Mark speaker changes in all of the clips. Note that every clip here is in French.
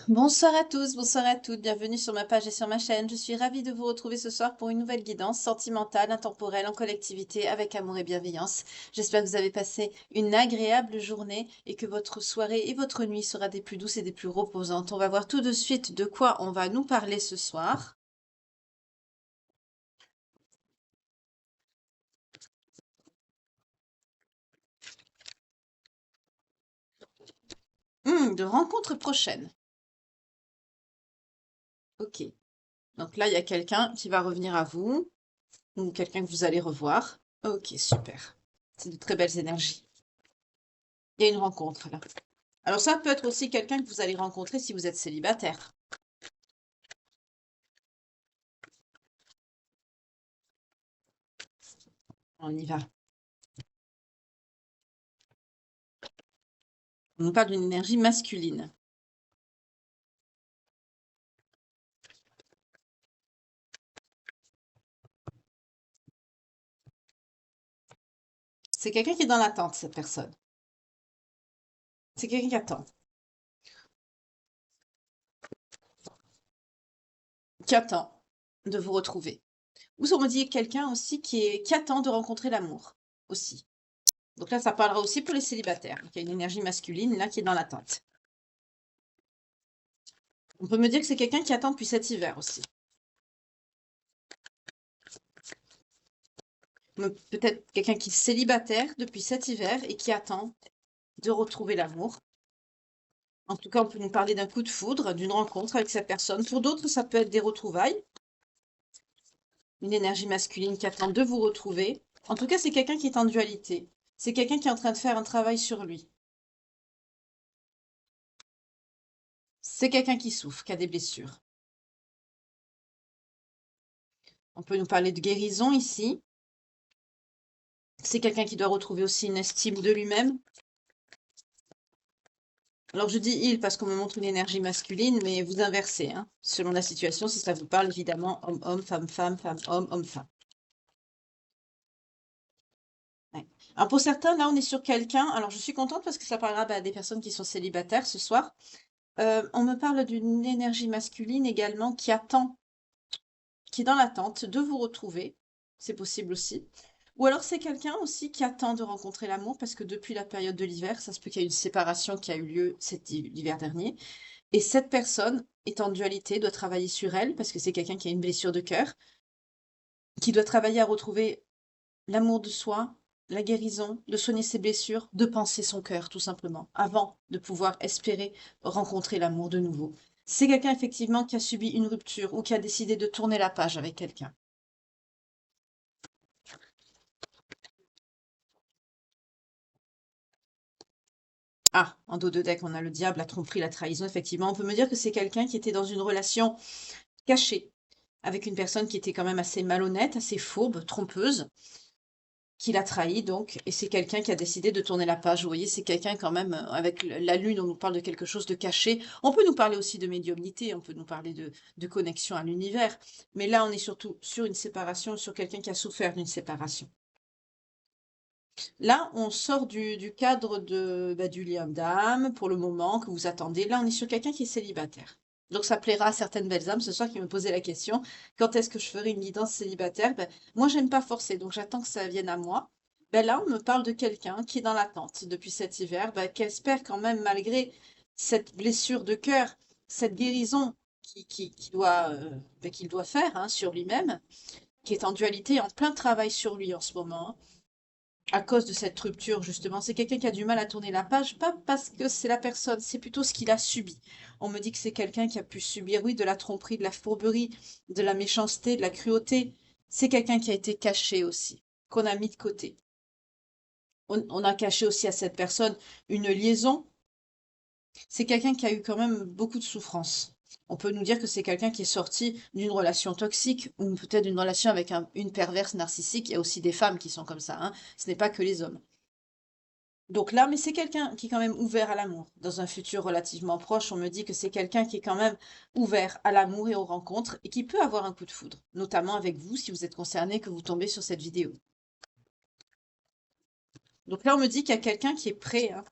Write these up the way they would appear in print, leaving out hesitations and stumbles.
Speaker 1: Bonsoir à tous, bonsoir à toutes, bienvenue sur ma page et sur ma chaîne. Je suis ravie de vous retrouver ce soir pour une nouvelle guidance sentimentale, intemporelle, en collectivité, avec amour et bienveillance. J'espère que vous avez passé une agréable journée et que votre soirée et votre nuit sera des plus douces et des plus reposantes. On va voir tout de suite de quoi on va nous parler ce soir. De rencontres prochaines. Ok. Donc là, il y a quelqu'un qui va revenir à vous, ou quelqu'un que vous allez revoir. Ok, super. C'est de très belles énergies. Il y a une rencontre là. Alors ça peut être aussi quelqu'un que vous allez rencontrer si vous êtes célibataire. On y va. On nous parle d'une énergie masculine. C'est quelqu'un qui est dans l'attente, cette personne. C'est quelqu'un qui attend. Qui attend de vous retrouver. Ou on me dit quelqu'un aussi qui attend de rencontrer l'amour. Aussi. Donc là, ça parlera aussi pour les célibataires. Il y a une énergie masculine là qui est dans l'attente. On peut me dire que c'est quelqu'un qui attend depuis cet hiver aussi. Peut-être quelqu'un qui est célibataire depuis cet hiver et qui attend de retrouver l'amour. En tout cas, on peut nous parler d'un coup de foudre, d'une rencontre avec cette personne. Pour d'autres, ça peut être des retrouvailles, une énergie masculine qui attend de vous retrouver. En tout cas, c'est quelqu'un qui est en dualité. C'est quelqu'un qui est en train de faire un travail sur lui. C'est quelqu'un qui souffre, qui a des blessures. On peut nous parler de guérison ici. C'est quelqu'un qui doit retrouver aussi une estime de lui-même. Alors je dis il parce qu'on me montre une énergie masculine, mais vous inversez, hein, selon la situation, si ça vous parle évidemment, homme-homme, femme-femme, femme-homme, homme-femme. Ouais. Alors pour certains, là on est sur quelqu'un, alors je suis contente parce que ça parlera des personnes qui sont célibataires ce soir. On me parle d'une énergie masculine également qui attend, qui est dans l'attente de vous retrouver, c'est possible aussi. Ou alors c'est quelqu'un aussi qui attend de rencontrer l'amour parce que depuis la période de l'hiver, ça se peut qu'il y ait une séparation qui a eu lieu l'hiver dernier. Et cette personne est en dualité, doit travailler sur elle parce que c'est quelqu'un qui a une blessure de cœur, qui doit travailler à retrouver l'amour de soi, la guérison, de soigner ses blessures, de penser son cœur tout simplement, avant de pouvoir espérer rencontrer l'amour de nouveau. C'est quelqu'un effectivement qui a subi une rupture ou qui a décidé de tourner la page avec quelqu'un. Ah, en dos de deck, on a le diable, la tromperie, la trahison. Effectivement, on peut me dire que c'est quelqu'un qui était dans une relation cachée avec une personne qui était quand même assez malhonnête, assez fourbe, trompeuse, qui l'a trahi donc, et c'est quelqu'un qui a décidé de tourner la page. Vous voyez, c'est quelqu'un quand même, avec la lune, on nous parle de quelque chose de caché. On peut nous parler aussi de médiumnité, on peut nous parler de connexion à l'univers, mais là, on est surtout sur une séparation, sur quelqu'un qui a souffert d'une séparation. Là, on sort du cadre du lien d'âme, pour le moment, que vous attendez. Là, on est sur quelqu'un qui est célibataire. Donc, ça plaira à certaines belles âmes ce soir qui me posaient la question, quand est-ce que je ferai une guidance célibataire? Moi, j'aime pas forcer, donc j'attends que ça vienne à moi. Là, on me parle de quelqu'un qui est dans l'attente depuis cet hiver, qui espère quand même, malgré cette blessure de cœur, cette guérison qu'il doit faire, hein, sur lui-même, qui est en dualité, en plein travail sur lui en ce moment, hein, à cause de cette rupture, justement. C'est quelqu'un qui a du mal à tourner la page, pas parce que c'est la personne, c'est plutôt ce qu'il a subi. On me dit que c'est quelqu'un qui a pu subir, oui, de la tromperie, de la fourberie, de la méchanceté, de la cruauté. C'est quelqu'un qui a été caché aussi, qu'on a mis de côté. On a caché aussi à cette personne une liaison. C'est quelqu'un qui a eu quand même beaucoup de souffrance. On peut nous dire que c'est quelqu'un qui est sorti d'une relation toxique ou peut-être d'une relation avec une perverse narcissique. Il y a aussi des femmes qui sont comme ça, hein. Ce n'est pas que les hommes. Donc là, mais c'est quelqu'un qui est quand même ouvert à l'amour. Dans un futur relativement proche, on me dit que c'est quelqu'un qui est quand même ouvert à l'amour et aux rencontres et qui peut avoir un coup de foudre, notamment avec vous si vous êtes concerné, que vous tombez sur cette vidéo. Donc là, on me dit qu'il y a quelqu'un qui est prêt, hein,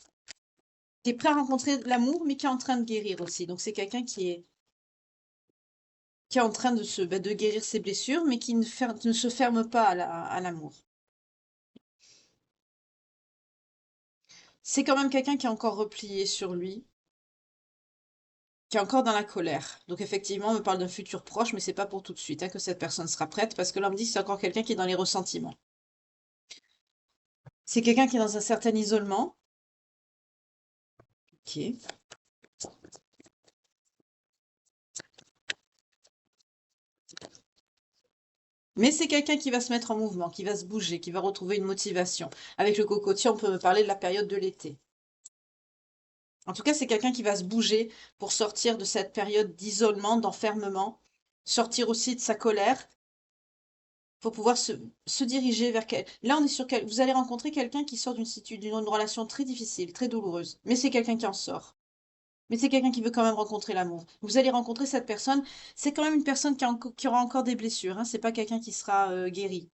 Speaker 1: qui est prêt à rencontrer l'amour, mais qui est en train de guérir aussi. Donc c'est quelqu'un qui est en train de guérir ses blessures, mais qui ne se ferme pas à l'amour. C'est quand même quelqu'un qui est encore replié sur lui, qui est encore dans la colère. Donc effectivement, on me parle d'un futur proche, mais c'est pas pour tout de suite, hein, que cette personne sera prête, parce que là, on me dit que c'est encore quelqu'un qui est dans les ressentiments. C'est quelqu'un qui est dans un certain isolement. Ok. Mais c'est quelqu'un qui va se mettre en mouvement, qui va se bouger, qui va retrouver une motivation. Avec le cocotier, on peut me parler de la période de l'été. En tout cas, c'est quelqu'un qui va se bouger pour sortir de cette période d'isolement, d'enfermement, sortir aussi de sa colère pour pouvoir se diriger vers quel. Là, on est sur quel. Vous allez rencontrer quelqu'un qui sort d'une relation très difficile, très douloureuse. Mais c'est quelqu'un qui en sort. Mais c'est quelqu'un qui veut quand même rencontrer l'amour. Vous allez rencontrer cette personne. C'est quand même une personne qui aura encore des blessures. Hein. C'est pas quelqu'un qui sera guéri.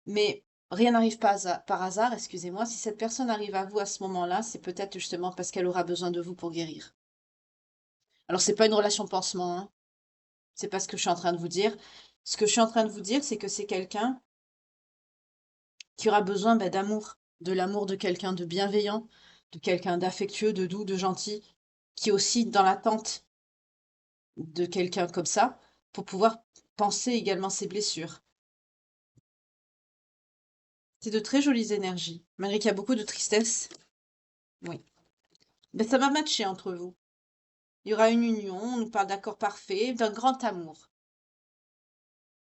Speaker 1: Mais rien n'arrive pas par hasard, excusez-moi. Si cette personne arrive à vous à ce moment-là, c'est peut-être justement parce qu'elle aura besoin de vous pour guérir. Alors, c'est pas une relation pansement, hein. C'est pas ce que je suis en train de vous dire. Ce que je suis en train de vous dire, c'est que c'est quelqu'un qui aura besoin d'amour, de l'amour de quelqu'un de bienveillant, de quelqu'un d'affectueux, de doux, de gentil, qui est aussi dans l'attente de quelqu'un comme ça, pour pouvoir penser également ses blessures. C'est de très jolies énergies, malgré qu'il y a beaucoup de tristesse. Oui. Ben, ça va matcher entre vous. Il y aura une union, on nous parle d'accord parfait, d'un grand amour.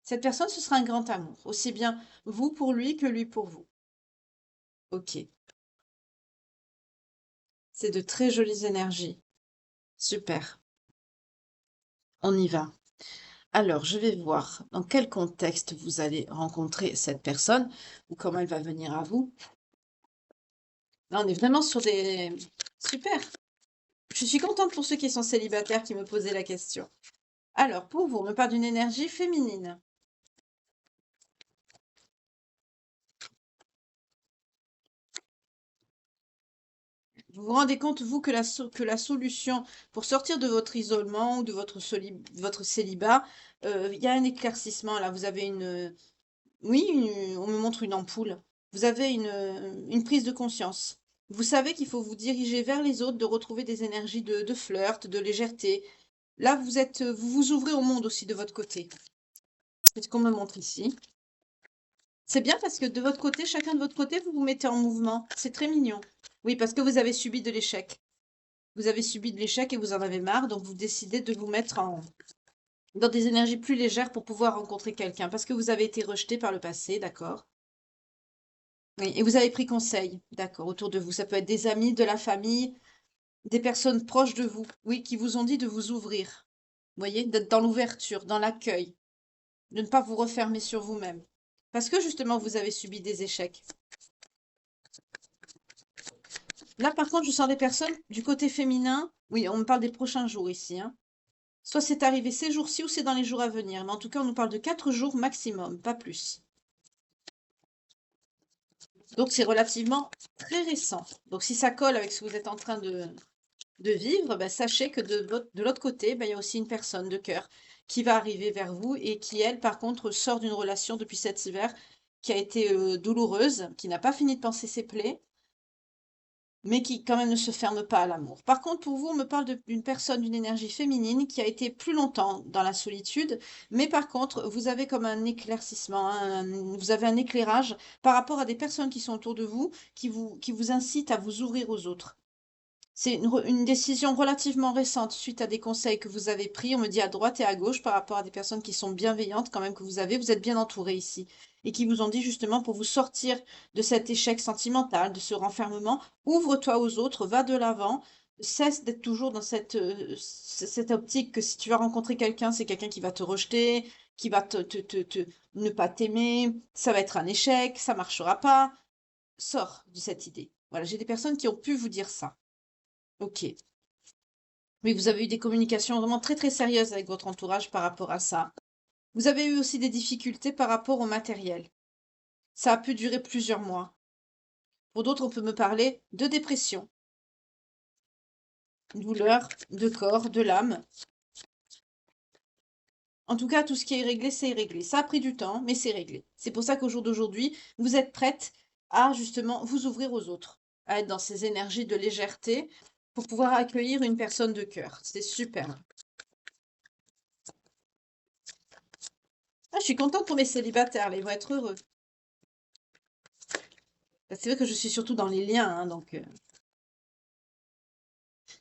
Speaker 1: Cette personne, ce sera un grand amour, aussi bien vous pour lui que lui pour vous. Ok. C'est de très jolies énergies. Super. On y va. Alors, je vais voir dans quel contexte vous allez rencontrer cette personne ou comment elle va venir à vous. Là, on est vraiment sur des... Super. Je suis contente pour ceux qui sont célibataires qui me posaient la question. Alors, pour vous, on me parle d'une énergie féminine. Vous vous rendez compte, vous, que la solution pour sortir de votre isolement ou de votre célibat, il y a un éclaircissement là. Vous avez une... Oui, on me montre une ampoule. Vous avez une prise de conscience. Vous savez qu'il faut vous diriger vers les autres, de retrouver des énergies de flirt, de légèreté. Là, vous vous ouvrez au monde aussi de votre côté. C'est ce qu'on me montre ici. C'est bien parce que de votre côté, chacun de votre côté, vous vous mettez en mouvement. C'est très mignon. Oui, parce que vous avez subi de l'échec. Vous avez subi de l'échec et vous en avez marre, donc vous décidez de vous mettre dans des énergies plus légères pour pouvoir rencontrer quelqu'un. Parce que vous avez été rejeté par le passé, d'accord? Oui, et vous avez pris conseil, d'accord, autour de vous. Ça peut être des amis, de la famille, des personnes proches de vous, oui, qui vous ont dit de vous ouvrir. Vous voyez, d'être dans l'ouverture, dans l'accueil, de ne pas vous refermer sur vous-même. Parce que justement, vous avez subi des échecs. Là, par contre, je sens des personnes du côté féminin. Oui, on me parle des prochains jours ici, hein. Soit c'est arrivé ces jours-ci ou c'est dans les jours à venir. Mais en tout cas, on nous parle de 4 jours maximum, pas plus. Donc, c'est relativement très récent. Donc, si ça colle avec ce que vous êtes en train de vivre, sachez que de l'autre côté, il y a aussi une personne de cœur qui va arriver vers vous et qui, elle, par contre, sort d'une relation depuis cet hiver qui a été douloureuse, qui n'a pas fini de penser ses plaies, mais qui quand même ne se ferme pas à l'amour. Par contre, pour vous, on me parle d'une personne, d'une énergie féminine qui a été plus longtemps dans la solitude, mais par contre, vous avez comme un éclaircissement, hein, vous avez un éclairage par rapport à des personnes qui sont autour de vous, qui vous incitent à vous ouvrir aux autres. C'est une décision relativement récente suite à des conseils que vous avez pris. On me dit à droite et à gauche par rapport à des personnes qui sont bienveillantes quand même que vous avez. Vous êtes bien entouré ici et qui vous ont dit justement pour vous sortir de cet échec sentimental, de ce renfermement, ouvre-toi aux autres, va de l'avant, cesse d'être toujours dans cette optique que si tu vas rencontrer quelqu'un, c'est quelqu'un qui va te rejeter, qui va ne pas t'aimer, ça va être un échec, ça marchera pas. Sors de cette idée. Voilà, j'ai des personnes qui ont pu vous dire ça. Ok. Oui, vous avez eu des communications vraiment très très sérieuses avec votre entourage par rapport à ça. Vous avez eu aussi des difficultés par rapport au matériel. Ça a pu durer plusieurs mois. Pour d'autres, on peut me parler de dépression. douleur de corps, de l'âme. En tout cas, tout ce qui est réglé, c'est réglé. Ça a pris du temps, mais c'est réglé. C'est pour ça qu'au jour d'aujourd'hui, vous êtes prête à justement vous ouvrir aux autres, à être dans ces énergies de légèreté pour pouvoir accueillir une personne de cœur. C'est super. Ah, je suis contente pour mes célibataires, là, ils vont être heureux. C'est vrai que je suis surtout dans les liens, hein, donc...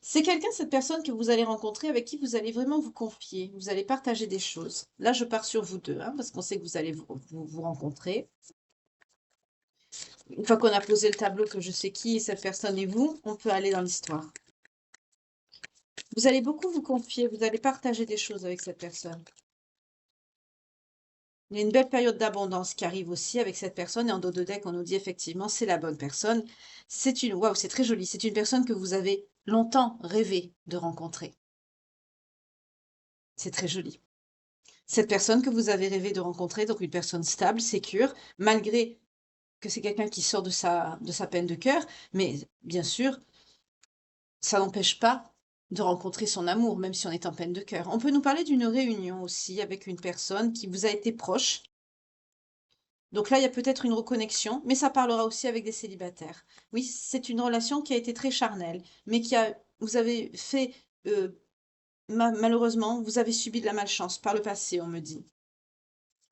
Speaker 1: C'est quelqu'un, cette personne que vous allez rencontrer, avec qui vous allez vraiment vous confier. Vous allez partager des choses. Là, je pars sur vous deux, hein, parce qu'on sait que vous allez vous rencontrer. Une fois qu'on a posé le tableau, que je sais qui est cette personne et vous, on peut aller dans l'histoire. Vous allez beaucoup vous confier, vous allez partager des choses avec cette personne. Il y a une belle période d'abondance qui arrive aussi avec cette personne et en dos de deck, on nous dit effectivement, c'est la bonne personne. C'est une, waouh, c'est très joli. C'est une personne que vous avez longtemps rêvé de rencontrer. C'est très joli. Cette personne que vous avez rêvé de rencontrer, donc une personne stable, sécure, malgré que c'est quelqu'un qui sort de sa peine de cœur, mais bien sûr, ça n'empêche pas de rencontrer son amour, même si on est en peine de cœur. On peut nous parler d'une réunion aussi avec une personne qui vous a été proche. Donc là, il y a peut-être une reconnexion, mais ça parlera aussi avec des célibataires. Oui, c'est une relation qui a été très charnelle, mais vous avez fait, malheureusement, vous avez subi de la malchance par le passé, on me dit.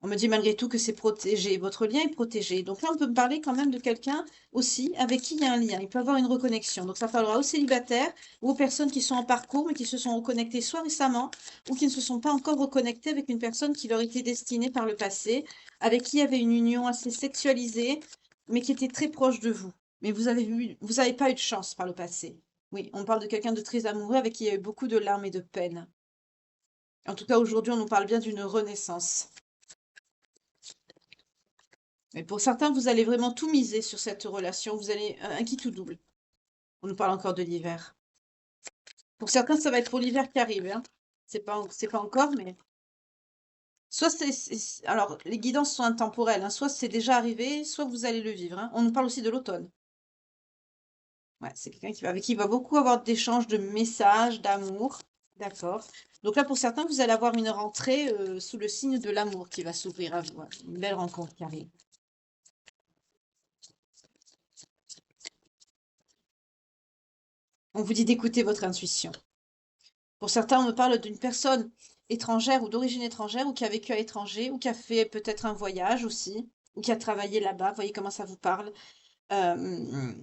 Speaker 1: On me dit malgré tout que c'est protégé, votre lien est protégé. Donc là, on peut me parler quand même de quelqu'un aussi avec qui il y a un lien. Il peut y avoir une reconnexion. Donc ça parlera aux célibataires ou aux personnes qui sont en parcours mais qui se sont reconnectées soit récemment ou qui ne se sont pas encore reconnectées avec une personne qui leur était destinée par le passé, avec qui il y avait une union assez sexualisée mais qui était très proche de vous. Mais vous n'avez pas eu de chance par le passé. Oui, on parle de quelqu'un de très amoureux avec qui il y a eu beaucoup de larmes et de peine. En tout cas, aujourd'hui, on nous parle bien d'une renaissance. Mais pour certains, vous allez vraiment tout miser sur cette relation. Vous allez un qui tout double. On nous parle encore de l'hiver. Pour certains, ça va être pour l'hiver qui arrive, hein. C'est pas encore, mais soit alors les guidances sont intemporelles, hein. Soit c'est déjà arrivé, soit vous allez le vivre, hein. On nous parle aussi de l'automne. Ouais, c'est quelqu'un avec qui il va beaucoup avoir d'échanges de messages, d'amour. D'accord. Donc là, pour certains, vous allez avoir une rentrée sous le signe de l'amour qui va s'ouvrir à vous, hein. Une belle rencontre qui arrive. On vous dit d'écouter votre intuition. Pour certains, on me parle d'une personne étrangère ou d'origine étrangère ou qui a vécu à l'étranger ou qui a fait peut-être un voyage aussi ou qui a travaillé là-bas. Vous voyez comment ça vous parle. Euh,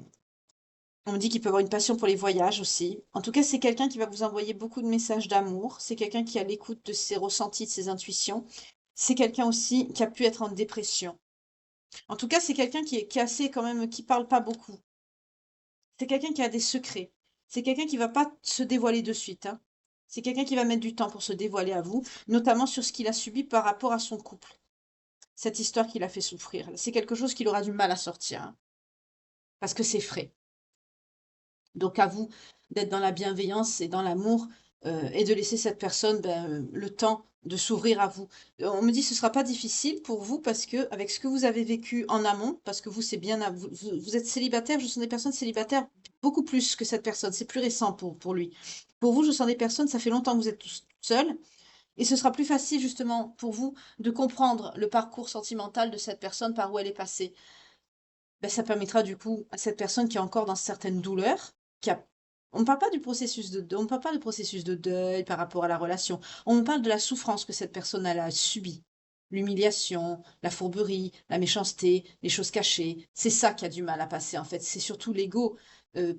Speaker 1: on me dit qu'il peut avoir une passion pour les voyages aussi. En tout cas, c'est quelqu'un qui va vous envoyer beaucoup de messages d'amour. C'est quelqu'un qui a l'écoute de ses ressentis, de ses intuitions. C'est quelqu'un aussi qui a pu être en dépression. En tout cas, c'est quelqu'un qui est assez quand même, qui parle pas beaucoup. C'est quelqu'un qui a des secrets. C'est quelqu'un qui va pas se dévoiler de suite, hein. C'est quelqu'un qui va mettre du temps pour se dévoiler à vous, notamment sur ce qu'il a subi par rapport à son couple. Cette histoire qui l'a fait souffrir. C'est quelque chose qu'il aura du mal à sortir, hein, parce que c'est frais. Donc à vous d'être dans la bienveillance et dans l'amour et de laisser cette personne le temps de s'ouvrir à vous. On me dit que ce ne sera pas difficile pour vous parce que avec ce que vous avez vécu en amont, parce que vous c'est bien, vous êtes célibataire, je sens des personnes célibataires beaucoup plus que cette personne, c'est plus récent pour lui. Pour vous, je sens des personnes, ça fait longtemps que vous êtes tous seuls et ce sera plus facile justement pour vous de comprendre le parcours sentimental de cette personne par où elle est passée. Ben, ça permettra du coup à cette personne qui est encore dans certaines douleurs, qui a... On ne parle pas du processus de deuil, on ne parle pas du processus de deuil par rapport à la relation. On parle de la souffrance que cette personne a subie. L'humiliation, la fourberie, la méchanceté, les choses cachées. C'est ça qui a du mal à passer en fait. C'est surtout l'ego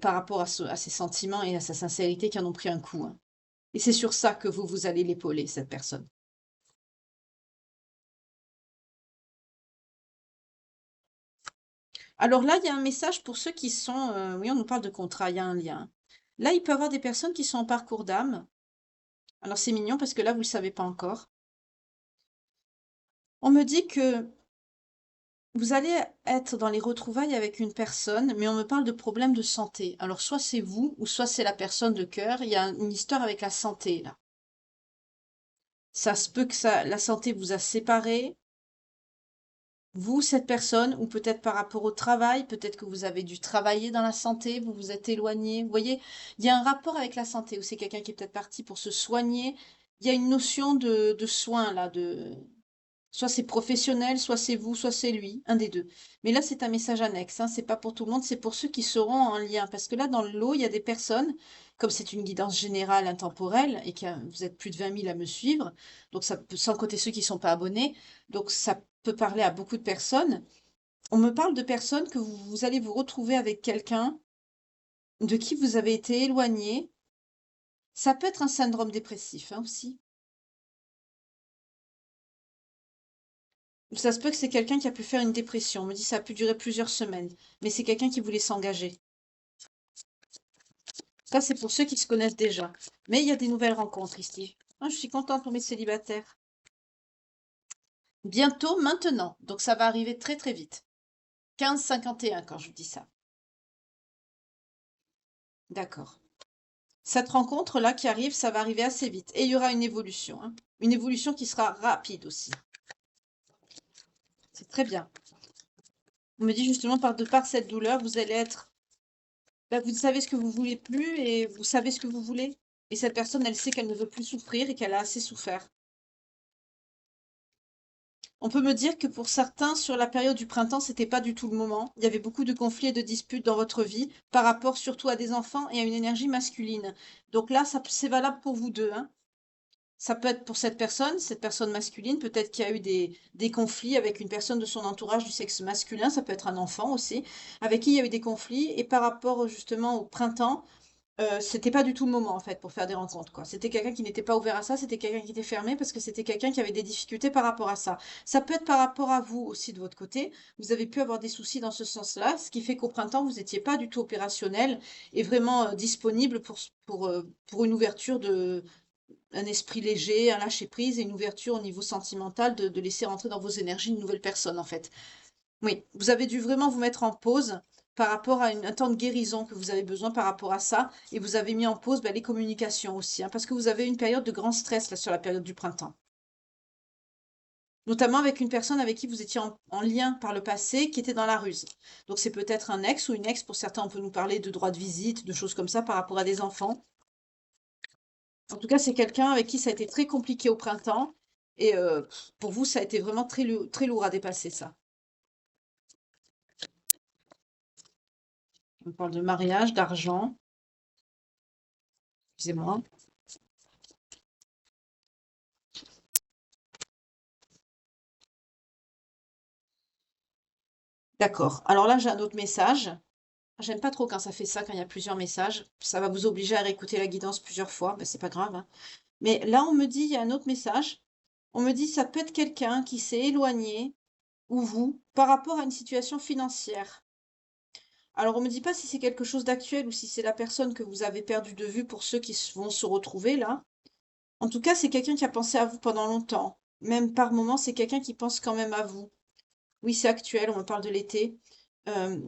Speaker 1: par rapport à ses sentiments et à sa sincérité qui en ont pris un coup, hein. Et c'est sur ça que vous allez l'épauler, cette personne. Alors là, il y a un message pour ceux qui sont... oui, on nous parle de contrat, il y a un lien. Là, il peut y avoir des personnes qui sont en parcours d'âme. Alors c'est mignon parce que là, vous ne le savez pas encore. On me dit que vous allez être dans les retrouvailles avec une personne, mais on me parle de problèmes de santé. Alors soit c'est vous, ou soit c'est la personne de cœur. Il y a une histoire avec la santé, là. Ça se peut que la santé vous a séparé, vous, cette personne, ou peut-être par rapport au travail, peut-être que vous avez dû travailler dans la santé, vous vous êtes éloigné. Vous voyez, il y a un rapport avec la santé, où c'est quelqu'un qui est peut-être parti pour se soigner. Il y a une notion de soin, là, soit c'est professionnel, soit c'est vous, soit c'est lui, un des deux. Mais là, c'est un message annexe, hein, c'est pas pour tout le monde, c'est pour ceux qui seront en lien. Parce que là, dans le lot, il y a des personnes, comme c'est une guidance générale intemporelle, et que vous êtes plus de 20 000 à me suivre, donc ça peut, sans compter ceux qui ne sont pas abonnés, donc ça peut parler à beaucoup de personnes. On me parle de personnes que vous allez vous retrouver avec quelqu'un de qui vous avez été éloigné. Ça peut être un syndrome dépressif, hein, aussi. Ça se peut que c'est quelqu'un qui a pu faire une dépression. On me dit que ça a pu durer plusieurs semaines. Mais c'est quelqu'un qui voulait s'engager. Ça, c'est pour ceux qui se connaissent déjà. Mais il y a des nouvelles rencontres ici. Ah, je suis contente pour mes célibataires. Bientôt, maintenant. Donc ça va arriver très très vite. 15,51 quand je vous dis ça. D'accord. Cette rencontre-là qui arrive, ça va arriver assez vite. Et il y aura une évolution, hein. Une évolution qui sera rapide aussi. C'est très bien. On me dit justement, de par cette douleur, vous allez être... vous savez ce que vous voulez plus et vous savez ce que vous voulez. Et cette personne, elle sait qu'elle ne veut plus souffrir et qu'elle a assez souffert. On peut me dire que pour certains, sur la période du printemps, c'était pas du tout le moment. Il y avait beaucoup de conflits et de disputes dans votre vie par rapport surtout à des enfants et à une énergie masculine. Donc là, c'est valable pour vous deux, hein. Ça peut être pour cette personne masculine, peut-être qu'il y a eu des conflits avec une personne de son entourage du sexe masculin, ça peut être un enfant aussi, avec qui il y a eu des conflits. Et par rapport justement au printemps, c'était pas du tout le moment en fait pour faire des rencontres, quoi. C'était quelqu'un qui n'était pas ouvert à ça, c'était quelqu'un qui était fermé parce que c'était quelqu'un qui avait des difficultés par rapport à ça. Ça peut être par rapport à vous aussi de votre côté. Vous avez pu avoir des soucis dans ce sens-là, ce qui fait qu'au printemps, vous n'étiez pas du tout opérationnel et vraiment disponible pour une ouverture un esprit léger, un lâcher-prise et une ouverture au niveau sentimental de laisser rentrer dans vos énergies une nouvelle personne, en fait. Oui, vous avez dû vraiment vous mettre en pause par rapport à un temps de guérison que vous avez besoin par rapport à ça. Et vous avez mis en pause les communications aussi, hein, parce que vous avez une période de grand stress là sur la période du printemps. Notamment avec une personne avec qui vous étiez en lien par le passé, qui était dans la ruse. Donc c'est peut-être un ex ou une ex, pour certains on peut nous parler de droit de visite, de choses comme ça par rapport à des enfants. En tout cas, c'est quelqu'un avec qui ça a été très compliqué au printemps. Et pour vous, ça a été vraiment très lourd à dépasser, ça. On parle de mariage, d'argent. Excusez-moi. D'accord. Alors là, j'ai un autre message. J'aime pas trop quand ça fait ça, quand il y a plusieurs messages. Ça va vous obliger à réécouter la guidance plusieurs fois. Ben, c'est pas grave, hein. Mais là, on me dit, il y a un autre message. On me dit, ça peut être quelqu'un qui s'est éloigné, ou vous, par rapport à une situation financière. Alors, on me dit pas si c'est quelque chose d'actuel ou si c'est la personne que vous avez perdue de vue pour ceux qui vont se retrouver là. En tout cas, c'est quelqu'un qui a pensé à vous pendant longtemps. Même par moments, c'est quelqu'un qui pense quand même à vous. Oui, c'est actuel, on me parle de l'été. Euh,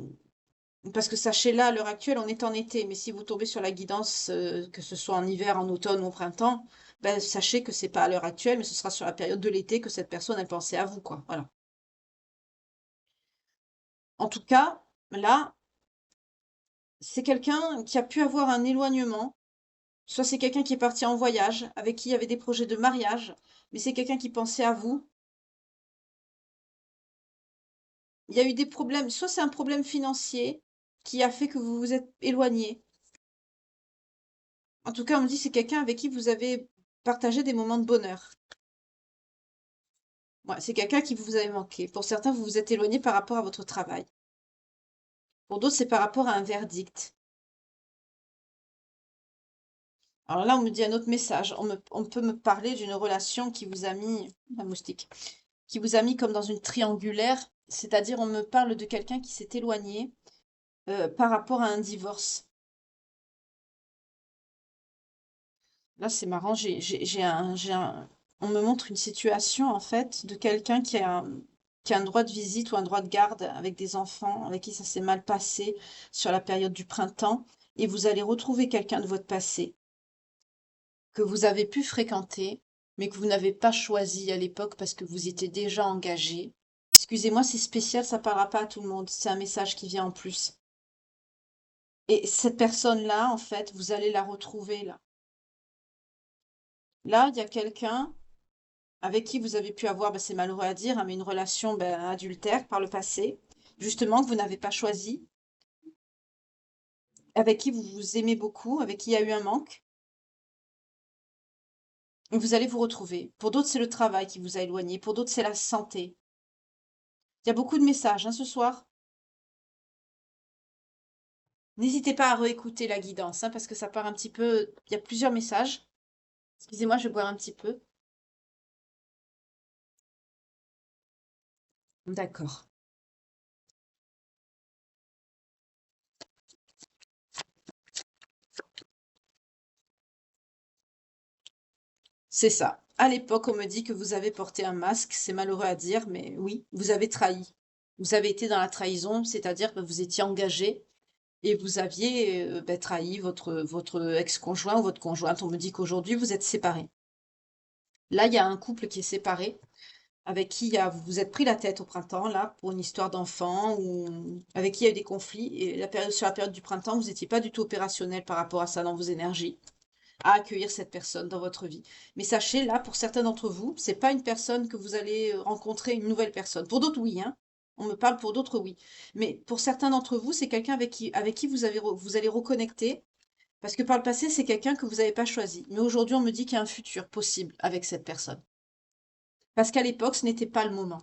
Speaker 1: Parce que sachez-là, à l'heure actuelle, on est en été, mais si vous tombez sur la guidance, que ce soit en hiver, en automne ou au printemps, ben, sachez que c'est pas à l'heure actuelle, mais ce sera sur la période de l'été que cette personne, elle pensait à vous, quoi. Voilà. En tout cas, là, c'est quelqu'un qui a pu avoir un éloignement. Soit c'est quelqu'un qui est parti en voyage, avec qui il y avait des projets de mariage, mais c'est quelqu'un qui pensait à vous. Il y a eu des problèmes, soit c'est un problème financier qui a fait que vous vous êtes éloigné. En tout cas, on me dit c'est quelqu'un avec qui vous avez partagé des moments de bonheur. Ouais, c'est quelqu'un qui vous avez manqué. Pour certains, vous vous êtes éloigné par rapport à votre travail. Pour d'autres, c'est par rapport à un verdict. Alors là, on me dit un autre message. On peut me parler d'une relation qui vous a mis, la moustique, qui vous a mis comme dans une triangulaire. C'est-à-dire, on me parle de quelqu'un qui s'est éloigné par rapport à un divorce. Là, c'est marrant, on me montre une situation, en fait, de quelqu'un qui a un droit de visite ou un droit de garde avec des enfants avec qui ça s'est mal passé sur la période du printemps. Et vous allez retrouver quelqu'un de votre passé que vous avez pu fréquenter, mais que vous n'avez pas choisi à l'époque parce que vous étiez déjà engagé. Excusez-moi, c'est spécial, ça parlera pas à tout le monde. C'est un message qui vient en plus. Et cette personne-là, en fait, vous allez la retrouver là. Là, il y a quelqu'un avec qui vous avez pu avoir, c'est malheureux à dire, hein, mais une relation adultère par le passé, justement, que vous n'avez pas choisi, avec qui vous vous aimez beaucoup, avec qui il y a eu un manque, et vous allez vous retrouver. Pour d'autres, c'est le travail qui vous a éloigné, pour d'autres, c'est la santé. Il y a beaucoup de messages hein, ce soir. N'hésitez pas à réécouter la guidance, hein, parce que ça part un petit peu. Il y a plusieurs messages. Excusez-moi, je vais boire un petit peu. D'accord. C'est ça. À l'époque, on me dit que vous avez porté un masque. C'est malheureux à dire, mais oui, vous avez trahi. Vous avez été dans la trahison, c'est-à-dire que vous étiez engagé et vous aviez trahi votre ex-conjoint ou votre conjointe. On me dit qu'aujourd'hui, vous êtes séparés. Là, il y a un couple qui est séparé, avec qui vous vous êtes pris la tête au printemps, là, pour une histoire d'enfant, ou avec qui il y a eu des conflits. Et sur la période du printemps, vous n'étiez pas du tout opérationnel par rapport à ça dans vos énergies, à accueillir cette personne dans votre vie. Mais sachez, là, pour certains d'entre vous, c'est pas une personne que vous allez rencontrer, une nouvelle personne. Pour d'autres, oui, hein. On me parle pour d'autres, oui. Mais pour certains d'entre vous, c'est quelqu'un avec qui vous allez reconnecter. Parce que par le passé, c'est quelqu'un que vous n'avez pas choisi. Mais aujourd'hui, on me dit qu'il y a un futur possible avec cette personne. Parce qu'à l'époque, ce n'était pas le moment.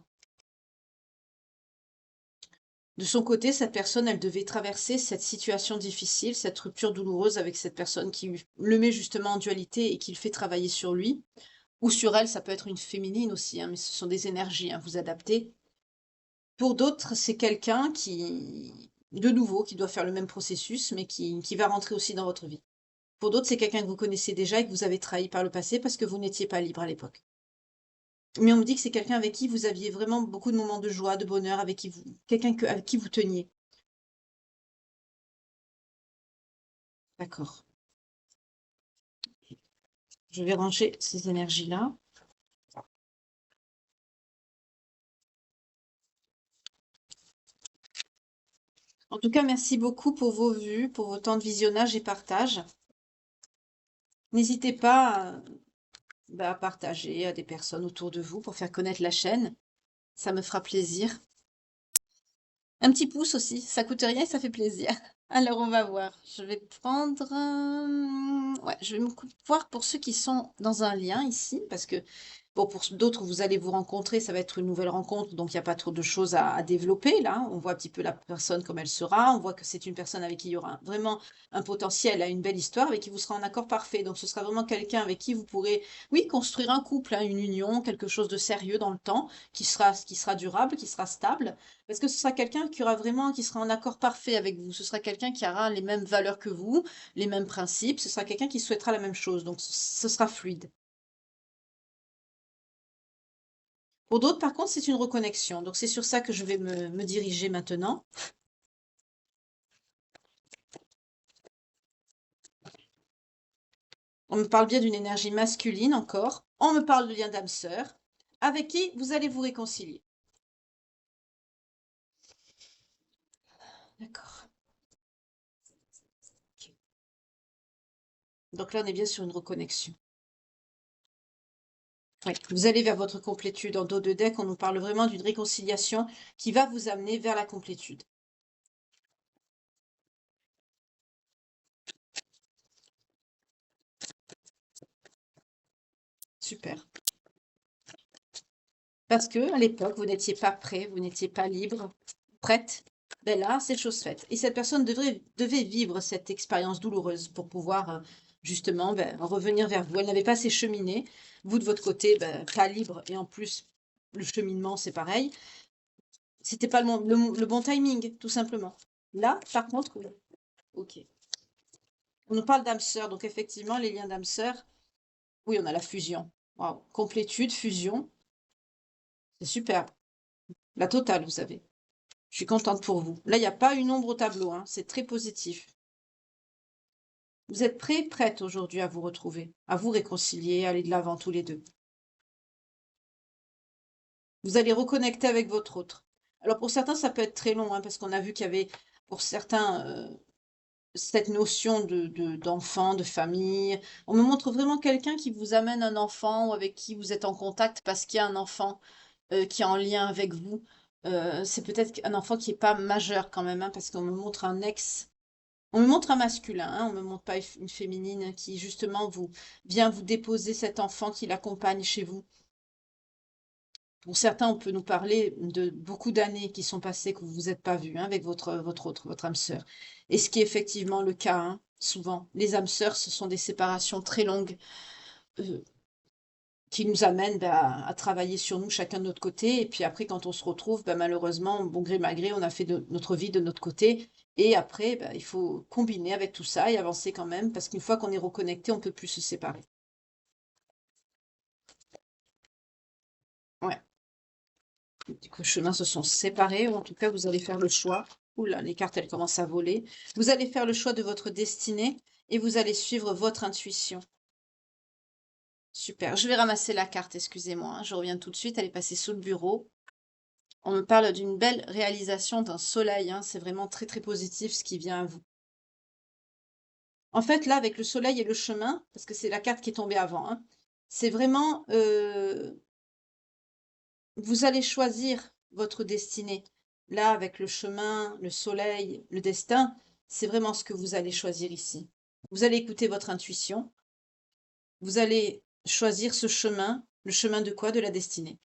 Speaker 1: De son côté, cette personne, elle devait traverser cette situation difficile, cette rupture douloureuse avec cette personne qui le met justement en dualité et qui le fait travailler sur lui. Ou sur elle, ça peut être une féminine aussi, hein, mais ce sont des énergies, hein, vous adaptez. Pour d'autres, c'est quelqu'un de nouveau, qui doit faire le même processus, mais qui va rentrer aussi dans votre vie. Pour d'autres, c'est quelqu'un que vous connaissez déjà et que vous avez trahi par le passé parce que vous n'étiez pas libre à l'époque. Mais on me dit que c'est quelqu'un avec qui vous aviez vraiment beaucoup de moments de joie, de bonheur, avec qui vous teniez. D'accord. Je vais ranger ces énergies-là. En tout cas, merci beaucoup pour vos vues, pour vos temps de visionnage et partage. N'hésitez pas à partager à des personnes autour de vous pour faire connaître la chaîne. Ça me fera plaisir. Un petit pouce aussi, ça coûte rien et ça fait plaisir. Alors on va voir. Je vais prendre... ouais, je vais me voir pour ceux qui sont dans un lien ici, parce que bon, pour d'autres, vous allez vous rencontrer, ça va être une nouvelle rencontre, donc il n'y a pas trop de choses à développer là. On voit un petit peu la personne comme elle sera, on voit que c'est une personne avec qui il y aura vraiment un potentiel à une belle histoire, avec qui vous serez en accord parfait. Donc ce sera vraiment quelqu'un avec qui vous pourrez, oui, construire un couple, hein, une union, quelque chose de sérieux dans le temps, qui sera durable, qui sera stable. Parce que ce sera quelqu'un qui sera en accord parfait avec vous. Ce sera quelqu'un qui aura les mêmes valeurs que vous, les mêmes principes. Ce sera quelqu'un qui souhaitera la même chose. Donc, ce sera fluide. Pour d'autres, par contre, c'est une reconnexion. Donc, c'est sur ça que je vais me diriger maintenant. On me parle bien d'une énergie masculine encore. On me parle de lien d'âme sœur, avec qui vous allez vous réconcilier. D'accord. Ok. Donc là, on est bien sur une reconnexion. Oui, vous allez vers votre complétude. En dos de deck, on nous parle vraiment d'une réconciliation qui va vous amener vers la complétude. Super. Parce que à l'époque, vous n'étiez pas prêt, vous n'étiez pas libre, prête. Ben là, c'est chose faite. Et cette personne devait vivre cette expérience douloureuse pour pouvoir justement revenir vers vous. Elle n'avait pas assez cheminé. Vous, de votre côté, pas libre. Et en plus, le cheminement, c'est pareil. C'était pas le bon timing, tout simplement. Là, par contre, oui. Ok. On nous parle d'âme sœur. Donc, effectivement, les liens d'âme sœur, oui, on a la fusion. Waouh. Complétude, fusion. C'est super. La totale, vous savez. Je suis contente pour vous. Là, il n'y a pas une ombre au tableau, hein. C'est très positif. Vous êtes prêts, prête aujourd'hui à vous retrouver, à vous réconcilier, à aller de l'avant tous les deux. Vous allez reconnecter avec votre autre. Alors pour certains, ça peut être très long, hein, parce qu'on a vu qu'il y avait, pour certains, cette notion d'enfant, de famille. On me montre vraiment quelqu'un qui vous amène un enfant ou avec qui vous êtes en contact parce qu'il y a un enfant qui est en lien avec vous. C'est peut-être un enfant qui n'est pas majeur quand même, hein, parce qu'on me montre un ex. On me montre un masculin, hein, on me montre pas une féminine qui justement vient vous déposer cet enfant qui l'accompagne chez vous. Pour certains, on peut nous parler de beaucoup d'années qui sont passées que vous vous êtes pas vus, hein, avec votre âme sœur. Et ce qui est effectivement le cas, hein, souvent. Les âmes sœurs, ce sont des séparations très longues euh, qui nous amènent à travailler sur nous chacun de notre côté. Et puis après, quand on se retrouve, malheureusement, bon gré mal gré, on a fait notre vie de notre côté. Et après, il faut combiner avec tout ça et avancer quand même, parce qu'une fois qu'on est reconnecté, on peut plus se séparer. Ouais. Que chemins se sont séparés, ou en tout cas, vous allez faire le choix. Oula, les cartes, elles commencent à voler. Vous allez faire le choix de votre destinée et vous allez suivre votre intuition. Super. Je vais ramasser la carte, excusez-moi, hein, je reviens tout de suite. Elle est passée sous le bureau. On me parle d'une belle réalisation d'un soleil, hein. C'est vraiment très, très positif ce qui vient à vous. En fait, là, avec le soleil et le chemin, parce que c'est la carte qui est tombée avant, hein, c'est vraiment, vous allez choisir votre destinée. Là, avec le chemin, le soleil, le destin, c'est vraiment ce que vous allez choisir ici. Vous allez écouter votre intuition. Vous allez choisir ce chemin. Le chemin de quoi? De la destinée.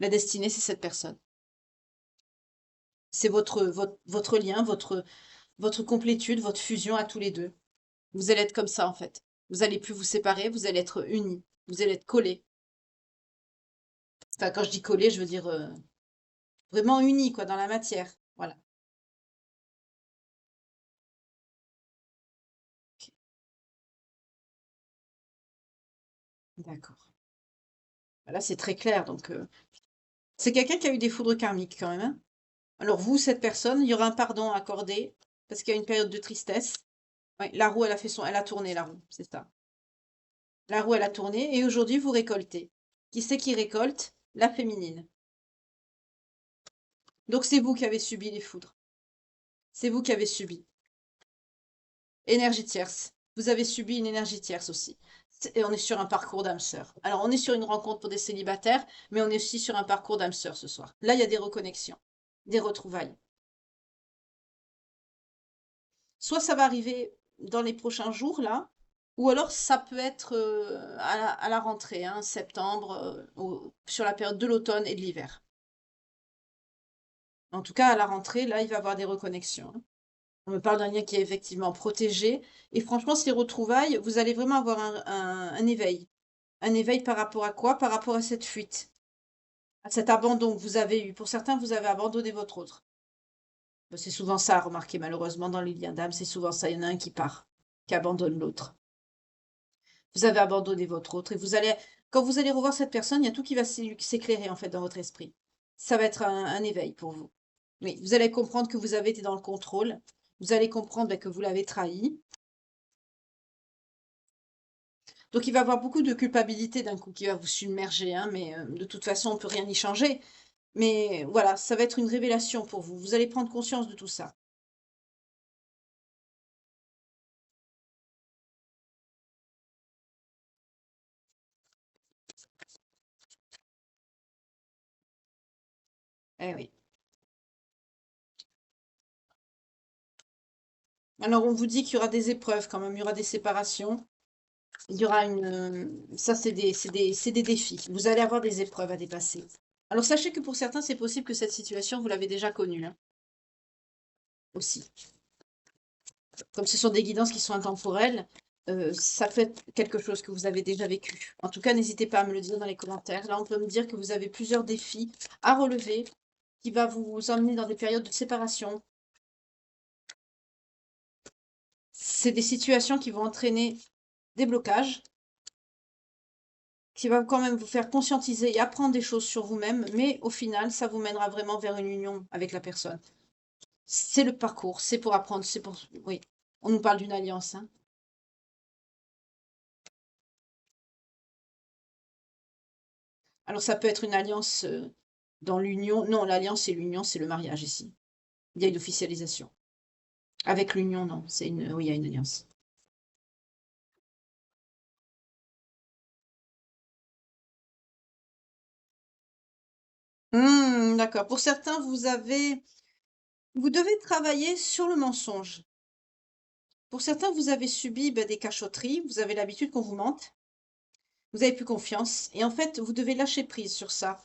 Speaker 1: La destinée, c'est cette personne. C'est votre lien, votre complétude, votre fusion à tous les deux. Vous allez être comme ça, en fait. Vous allez plus vous séparer, vous allez être unis. Vous allez être collés. Enfin, quand je dis collés, je veux dire vraiment unis, quoi, dans la matière. Voilà. Ok. D'accord. Là, c'est très clair. Donc, c'est quelqu'un qui a eu des foudres karmiques quand même, hein. Alors vous, cette personne, il y aura un pardon accordé parce qu'il y a une période de tristesse. Ouais, la roue, elle a tourné la roue, c'est ça. La roue, elle a tourné et aujourd'hui, vous récoltez. Qui c'est qui récolte? La féminine. Donc c'est vous qui avez subi les foudres. C'est vous qui avez subi. Énergie tierce. Vous avez subi une énergie tierce aussi. Et on est sur un parcours d'âme sœur. Alors on est sur une rencontre pour des célibataires, mais on est aussi sur un parcours d'âme sœur ce soir. Là, il y a des reconnexions, des retrouvailles. Soit ça va arriver dans les prochains jours, là, ou alors ça peut être à la rentrée, hein, septembre, sur la période de l'automne et de l'hiver. En tout cas, à la rentrée, là, il va y avoir des reconnexions, hein. On me parle d'un lien qui est effectivement protégé. Et franchement, ces retrouvailles, vous allez vraiment avoir un éveil. Un éveil par rapport à quoi? Par rapport à cette fuite, à cet abandon que vous avez eu. Pour certains, vous avez abandonné votre autre. C'est souvent ça, remarquez, malheureusement, dans les liens d'âme, c'est souvent ça. Il y en a un qui part, qui abandonne l'autre. Vous avez abandonné votre autre et vous allez, quand vous allez revoir cette personne, il y a tout qui va s'éclairer en fait dans votre esprit. Ça va être un éveil pour vous. Oui, vous allez comprendre que vous avez été dans le contrôle. Vous allez comprendre que vous l'avez trahi. Donc il va y avoir beaucoup de culpabilité d'un coup qui va vous submerger, hein, mais de toute façon, on ne peut rien y changer. Mais voilà, ça va être une révélation pour vous. Vous allez prendre conscience de tout ça. Eh oui. Alors on vous dit qu'il y aura des épreuves quand même, il y aura des séparations. Il y aura ça, c'est des défis. Vous allez avoir des épreuves à dépasser. Alors sachez que pour certains, c'est possible que cette situation, vous l'avez déjà connue, hein, aussi. Comme ce sont des guidances qui sont intemporelles, ça peut être quelque chose que vous avez déjà vécu. En tout cas, n'hésitez pas à me le dire dans les commentaires. Là, on peut me dire que vous avez plusieurs défis à relever qui va vous emmener dans des périodes de séparation. C'est des situations qui vont entraîner des blocages, qui va quand même vous faire conscientiser et apprendre des choses sur vous-même, mais au final, ça vous mènera vraiment vers une union avec la personne. C'est le parcours, c'est pour apprendre, c'est pour... Oui, on nous parle d'une alliance, hein. Alors ça peut être une alliance Dans l'union, non, l'alliance et l'union, c'est le mariage ici. Il y a une officialisation. Avec l'union, non, oui, il y a une alliance. D'accord. Pour certains, vous devez travailler sur le mensonge. Pour certains, vous avez subi des cachotteries, vous avez l'habitude qu'on vous mente, vous avez plus confiance, et en fait, vous devez lâcher prise sur ça.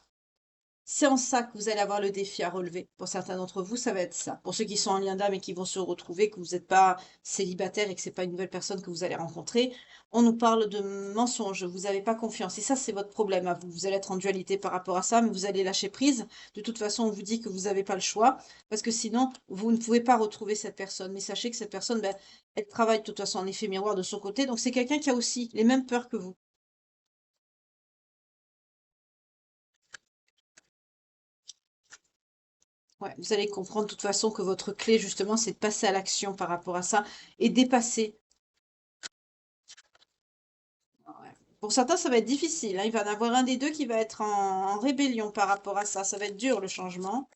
Speaker 1: C'est en ça que vous allez avoir le défi à relever. Pour certains d'entre vous, ça va être ça. Pour ceux qui sont en lien d'âme et qui vont se retrouver, que vous n'êtes pas célibataire et que c'est pas une nouvelle personne que vous allez rencontrer, on nous parle de mensonges. Vous n'avez pas confiance. Et ça, c'est votre problème à vous. Vous allez être en dualité par rapport à ça, mais vous allez lâcher prise. De toute façon, on vous dit que vous n'avez pas le choix, parce que sinon, vous ne pouvez pas retrouver cette personne. Mais sachez que cette personne, elle travaille de toute façon en effet miroir de son côté. Donc, c'est quelqu'un qui a aussi les mêmes peurs que vous. Ouais, vous allez comprendre de toute façon que votre clé, justement, c'est de passer à l'action par rapport à ça et dépasser. Ouais. Pour certains, ça va être difficile, hein. Il va y en avoir un des deux qui va être en rébellion par rapport à ça. Ça va être dur, le changement.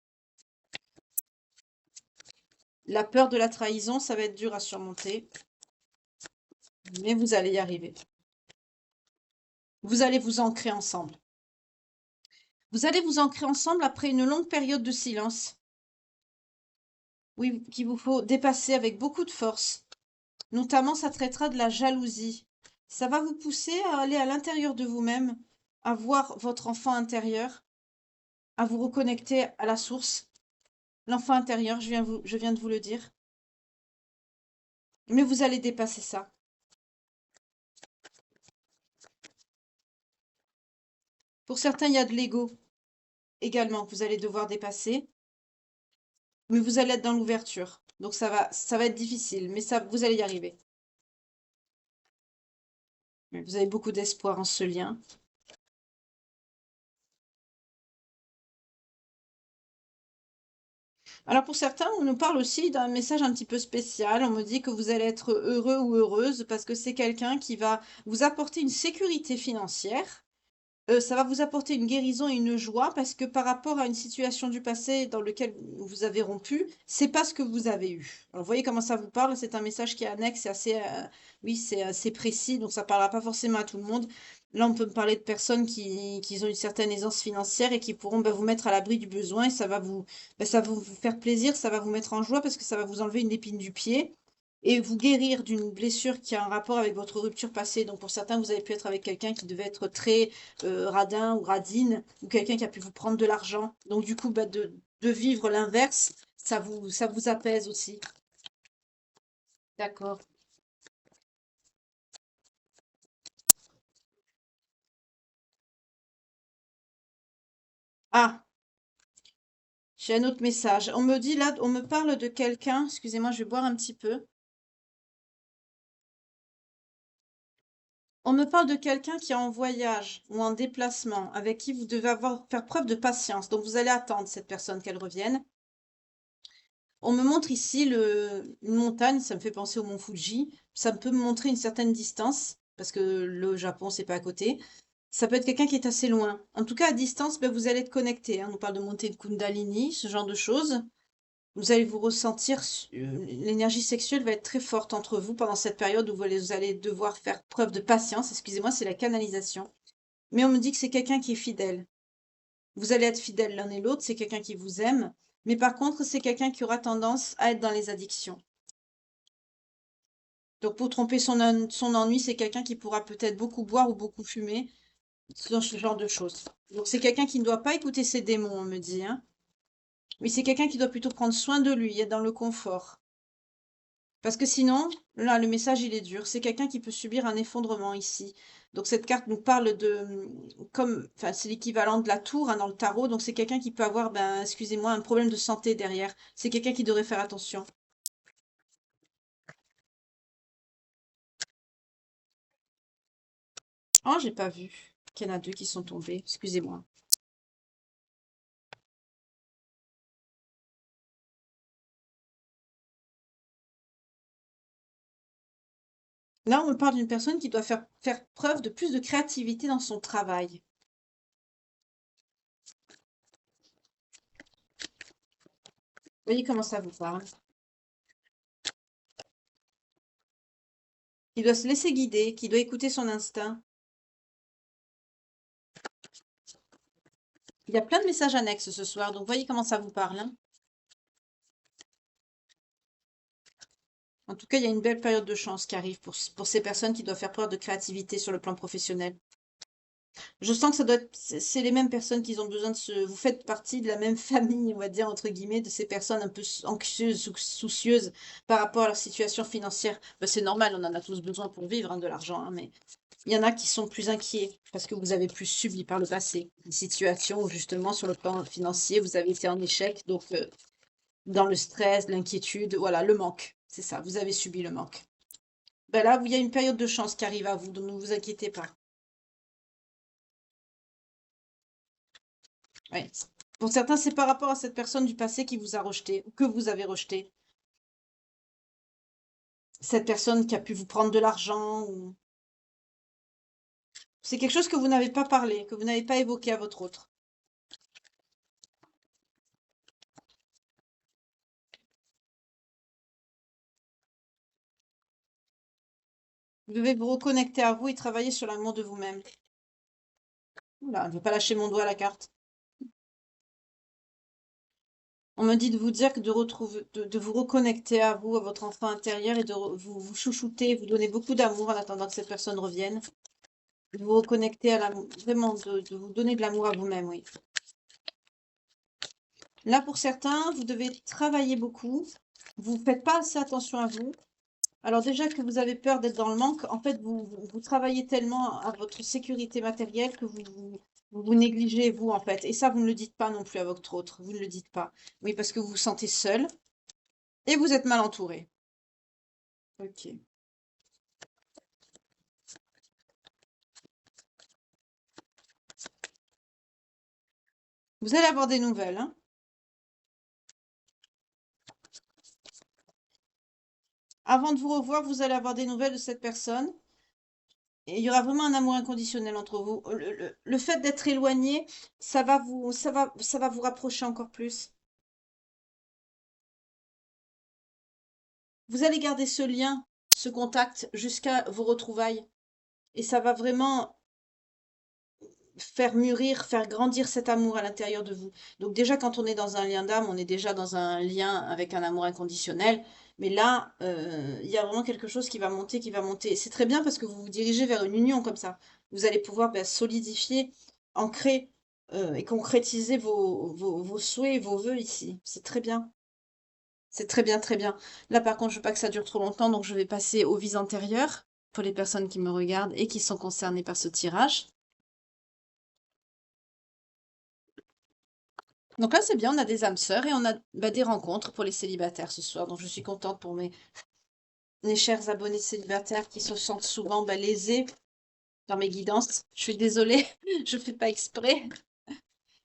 Speaker 1: La peur de la trahison, ça va être dur à surmonter, mais vous allez y arriver. Vous allez vous ancrer ensemble. Vous allez vous ancrer ensemble après une longue période de silence. Oui, qu'il vous faut dépasser avec beaucoup de force. Notamment, ça traitera de la jalousie. Ça va vous pousser à aller à l'intérieur de vous-même, à voir votre enfant intérieur, à vous reconnecter à la source. L'enfant intérieur, je viens de vous le dire. Mais vous allez dépasser ça. Pour certains, il y a de l'ego également que vous allez devoir dépasser, mais vous allez être dans l'ouverture. Donc ça va être difficile, mais ça, vous allez y arriver. Vous avez beaucoup d'espoir en ce lien. Alors pour certains, on nous parle aussi d'un message un petit peu spécial. On me dit que vous allez être heureux ou heureuse parce que c'est quelqu'un qui va vous apporter une sécurité financière. Ça va vous apporter une guérison et une joie parce que par rapport à une situation du passé dans lequel vous avez rompu, c'est pas ce que vous avez eu. Alors, vous voyez comment ça vous parle? C'est un message qui est annexe, c'est assez, oui, c'est assez précis, donc ça parlera pas forcément à tout le monde. Là, on peut me parler de personnes qui ont une certaine aisance financière et qui pourront vous mettre à l'abri du besoin et ça va vous faire plaisir, ça va vous mettre en joie parce que ça va vous enlever une épine du pied et vous guérir d'une blessure qui a un rapport avec votre rupture passée. Donc pour certains, vous avez pu être avec quelqu'un qui devait être très radin ou radine, ou quelqu'un qui a pu vous prendre de l'argent. Donc du coup, de vivre l'inverse, ça vous apaise aussi. D'accord. Ah, j'ai un autre message. On me dit là, on me parle de quelqu'un, excusez-moi, je vais boire un petit peu. On me parle de quelqu'un qui est en voyage ou en déplacement, avec qui vous devez faire preuve de patience. Donc vous allez attendre cette personne qu'elle revienne. On me montre ici une montagne, ça me fait penser au mont Fuji. Ça peut me montrer une certaine distance, parce que le Japon, c'est pas à côté. Ça peut être quelqu'un qui est assez loin. En tout cas, à distance, vous allez être connecté, hein. On nous parle de montée de Kundalini, ce genre de choses. Vous allez vous ressentir, l'énergie sexuelle va être très forte entre vous pendant cette période où vous allez devoir faire preuve de patience. Excusez-moi, c'est la canalisation. Mais on me dit que c'est quelqu'un qui est fidèle. Vous allez être fidèles l'un et l'autre, c'est quelqu'un qui vous aime. Mais par contre, c'est quelqu'un qui aura tendance à être dans les addictions. Donc pour tromper son ennui, c'est quelqu'un qui pourra peut-être beaucoup boire ou beaucoup fumer, ce genre de choses. Donc c'est quelqu'un qui ne doit pas écouter ses démons, on me dit, hein. Oui, c'est quelqu'un qui doit plutôt prendre soin de lui, être dans le confort. Parce que sinon, là, le message, il est dur. C'est quelqu'un qui peut subir un effondrement ici. Donc cette carte nous parle enfin, c'est l'équivalent de la tour, hein, dans le tarot. Donc c'est quelqu'un qui peut avoir, excusez-moi, un problème de santé derrière. C'est quelqu'un qui devrait faire attention. Oh, j'ai pas vu qu'il y en a deux qui sont tombés. Excusez-moi. Là, on me parle d'une personne qui doit faire preuve de plus de créativité dans son travail. Voyez comment ça vous parle. Il doit se laisser guider, qu'il doit écouter son instinct. Il y a plein de messages annexes ce soir, donc voyez comment ça vous parle, hein. En tout cas, il y a une belle période de chance qui arrive pour ces personnes qui doivent faire preuve de créativité sur le plan professionnel. Je sens que ça doit être, c'est les mêmes personnes qui ont besoin de se, vous faites partie de la même famille, on va dire, entre guillemets, de ces personnes un peu anxieuses ou soucieuses par rapport à leur situation financière. Ben, c'est normal, on en a tous besoin pour vivre, hein, de l'argent, hein, mais il y en a qui sont plus inquiets parce que vous avez plus subi par le passé des situations où justement sur le plan financier, vous avez été en échec, donc dans le stress, l'inquiétude, voilà, le manque. C'est ça, vous avez subi le manque. Ben là, il y a une période de chance qui arrive à vous, donc ne vous inquiétez pas. Ouais. Pour certains, c'est par rapport à cette personne du passé qui vous a rejeté ou que vous avez rejeté. Cette personne qui a pu vous prendre de l'argent ou... C'est quelque chose que vous n'avez pas parlé, que vous n'avez pas évoqué à votre autre. Vous devez vous reconnecter à vous et travailler sur l'amour de vous-même. Oula, je ne veux pas lâcher mon doigt à la carte. On me dit de vous dire que de retrouver, de vous reconnecter à vous, à votre enfant intérieur et de vous chouchouter, vous donner beaucoup d'amour en attendant que cette personne revienne. De vous reconnecter à l'amour, vraiment, de vous donner de l'amour à vous-même, oui. Là, pour certains, vous devez travailler beaucoup. Vous ne faites pas assez attention à vous. Alors déjà que vous avez peur d'être dans le manque, en fait, vous travaillez tellement à votre sécurité matérielle que vous négligez vous, en fait. Et ça, vous ne le dites pas non plus à votre autre. Vous ne le dites pas. Oui, parce que vous vous sentez seul et vous êtes mal entouré. Ok. Vous allez avoir des nouvelles, hein. Avant de vous revoir, vous allez avoir des nouvelles de cette personne. Et il y aura vraiment un amour inconditionnel entre vous. Le fait d'être éloigné, ça va vous rapprocher encore plus. Vous allez garder ce lien, ce contact jusqu'à vos retrouvailles. Et ça va vraiment faire mûrir, faire grandir cet amour à l'intérieur de vous. Donc déjà, quand on est dans un lien d'âme, on est déjà dans un lien avec un amour inconditionnel. Mais là, il y a vraiment quelque chose qui va monter, qui va monter. C'est très bien parce que vous vous dirigez vers une union comme ça. Vous allez pouvoir solidifier, ancrer et concrétiser vos souhaits, vos vœux ici. C'est très bien. C'est très bien, très bien. Là, par contre, je veux pas que ça dure trop longtemps, donc je vais passer aux vies antérieures pour les personnes qui me regardent et qui sont concernées par ce tirage. Donc là, c'est bien, on a des âmes sœurs et on a des rencontres pour les célibataires ce soir. Donc je suis contente pour mes chers abonnés célibataires qui se sentent souvent lésés dans mes guidances. Je suis désolée, je fais pas exprès.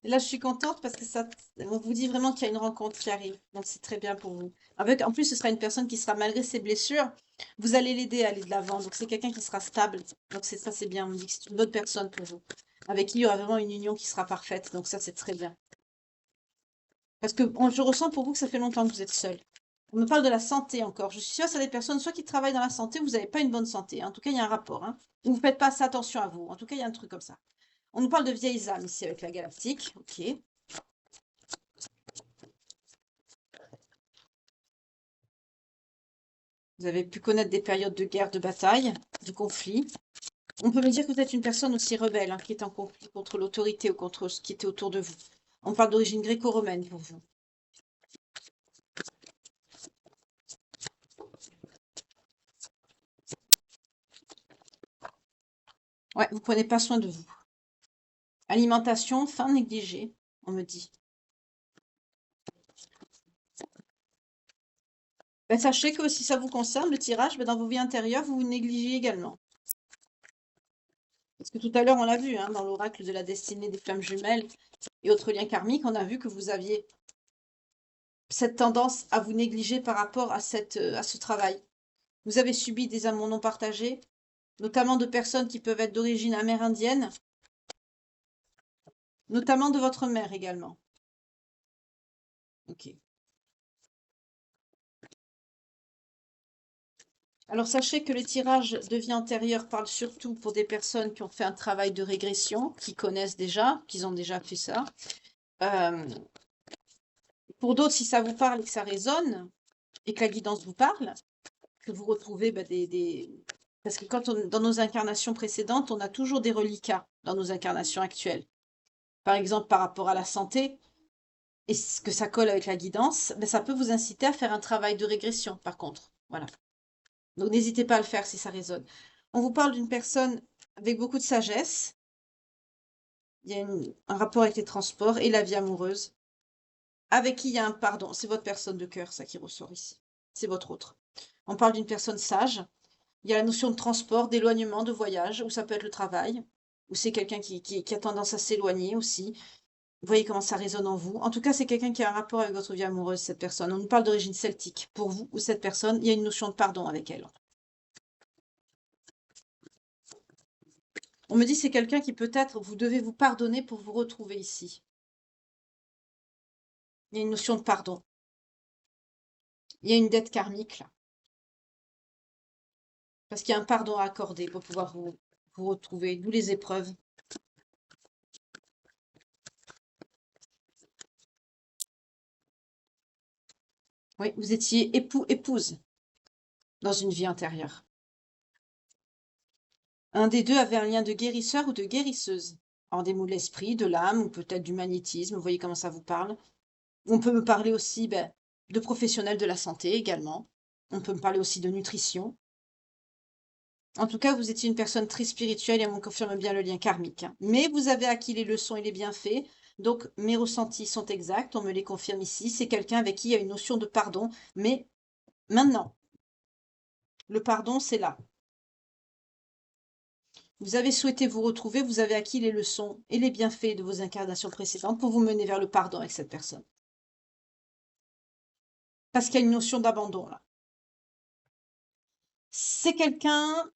Speaker 1: Et là, je suis contente parce que ça, on vous dit vraiment qu'il y a une rencontre qui arrive. Donc c'est très bien pour vous. Avec, en plus, ce sera une personne qui sera, malgré ses blessures, vous allez l'aider à aller de l'avant. Donc c'est quelqu'un qui sera stable. Donc c'est ça, c'est bien. On me dit que c'est une bonne personne pour vous. Avec qui il y aura vraiment une union qui sera parfaite. Donc ça, c'est très bien. Parce que je ressens pour vous que ça fait longtemps que vous êtes seul. On me parle de la santé encore. Je suis sûre que c'est des personnes soit qui travaillent dans la santé, ou vous n'avez pas une bonne santé. En tout cas, il y a un rapport, hein. Ou vous ne faites pas assez attention à vous. En tout cas, il y a un truc comme ça. On nous parle de vieilles âmes ici avec la galactique. Ok. Vous avez pu connaître des périodes de guerre, de bataille, de conflit. On peut me dire que vous êtes une personne aussi rebelle, hein, qui est en conflit contre l'autorité ou contre ce qui était autour de vous. On parle d'origine gréco-romaine pour vous. Ouais, vous prenez pas soin de vous. Alimentation, faim négligée, on me dit. Sachez que si ça vous concerne, le tirage, dans vos vies intérieures, vous vous négligez également. Parce que tout à l'heure, on l'a vu, hein, dans l'oracle de la destinée des flammes jumelles et autres liens karmiques, on a vu que vous aviez cette tendance à vous négliger par rapport à ce travail. Vous avez subi des amours non partagés, notamment de personnes qui peuvent être d'origine amérindienne, notamment de votre mère également. Ok. Alors, sachez que les tirages de vie antérieure parlent surtout pour des personnes qui ont fait un travail de régression, qui connaissent déjà, qui ont déjà fait ça. Pour d'autres, si ça vous parle et que ça résonne, et que la guidance vous parle, que vous retrouvez Parce que dans nos incarnations précédentes, on a toujours des reliquats dans nos incarnations actuelles. Par exemple, par rapport à la santé, et que ça colle avec la guidance, ça peut vous inciter à faire un travail de régression, par contre. Voilà. Donc, n'hésitez pas à le faire si ça résonne. On vous parle d'une personne avec beaucoup de sagesse. Il y a un rapport avec les transports et la vie amoureuse. Avec qui il y a un pardon. C'est votre personne de cœur, ça qui ressort ici. C'est votre autre. On parle d'une personne sage. Il y a la notion de transport, d'éloignement, de voyage, ou ça peut être le travail, ou c'est quelqu'un qui a tendance à s'éloigner aussi. Vous voyez comment ça résonne en vous. En tout cas, c'est quelqu'un qui a un rapport avec votre vie amoureuse, cette personne. On nous parle d'origine celtique. Pour vous ou cette personne, il y a une notion de pardon avec elle. On me dit c'est quelqu'un qui peut-être, vous devez vous pardonner pour vous retrouver ici. Il y a une notion de pardon. Il y a une dette karmique là. Parce qu'il y a un pardon à accorder pour pouvoir vous retrouver, d'où les épreuves. Oui, vous étiez époux-épouse dans une vie antérieure. Un des deux avait un lien de guérisseur ou de guérisseuse. En des mots de l'esprit, de l'âme ou peut-être du magnétisme. Vous voyez comment ça vous parle. On peut me parler aussi de professionnels de la santé également. On peut me parler aussi de nutrition. En tout cas, vous étiez une personne très spirituelle et on me confirme bien le lien karmique. Mais vous avez acquis les leçons et les bienfaits. Donc, mes ressentis sont exacts. On me les confirme ici. C'est quelqu'un avec qui il y a une notion de pardon. Mais maintenant, le pardon, c'est là. Vous avez souhaité vous retrouver, vous avez acquis les leçons et les bienfaits de vos incarnations précédentes pour vous mener vers le pardon avec cette personne. Parce qu'il y a une notion d'abandon là. C'est quelqu'un...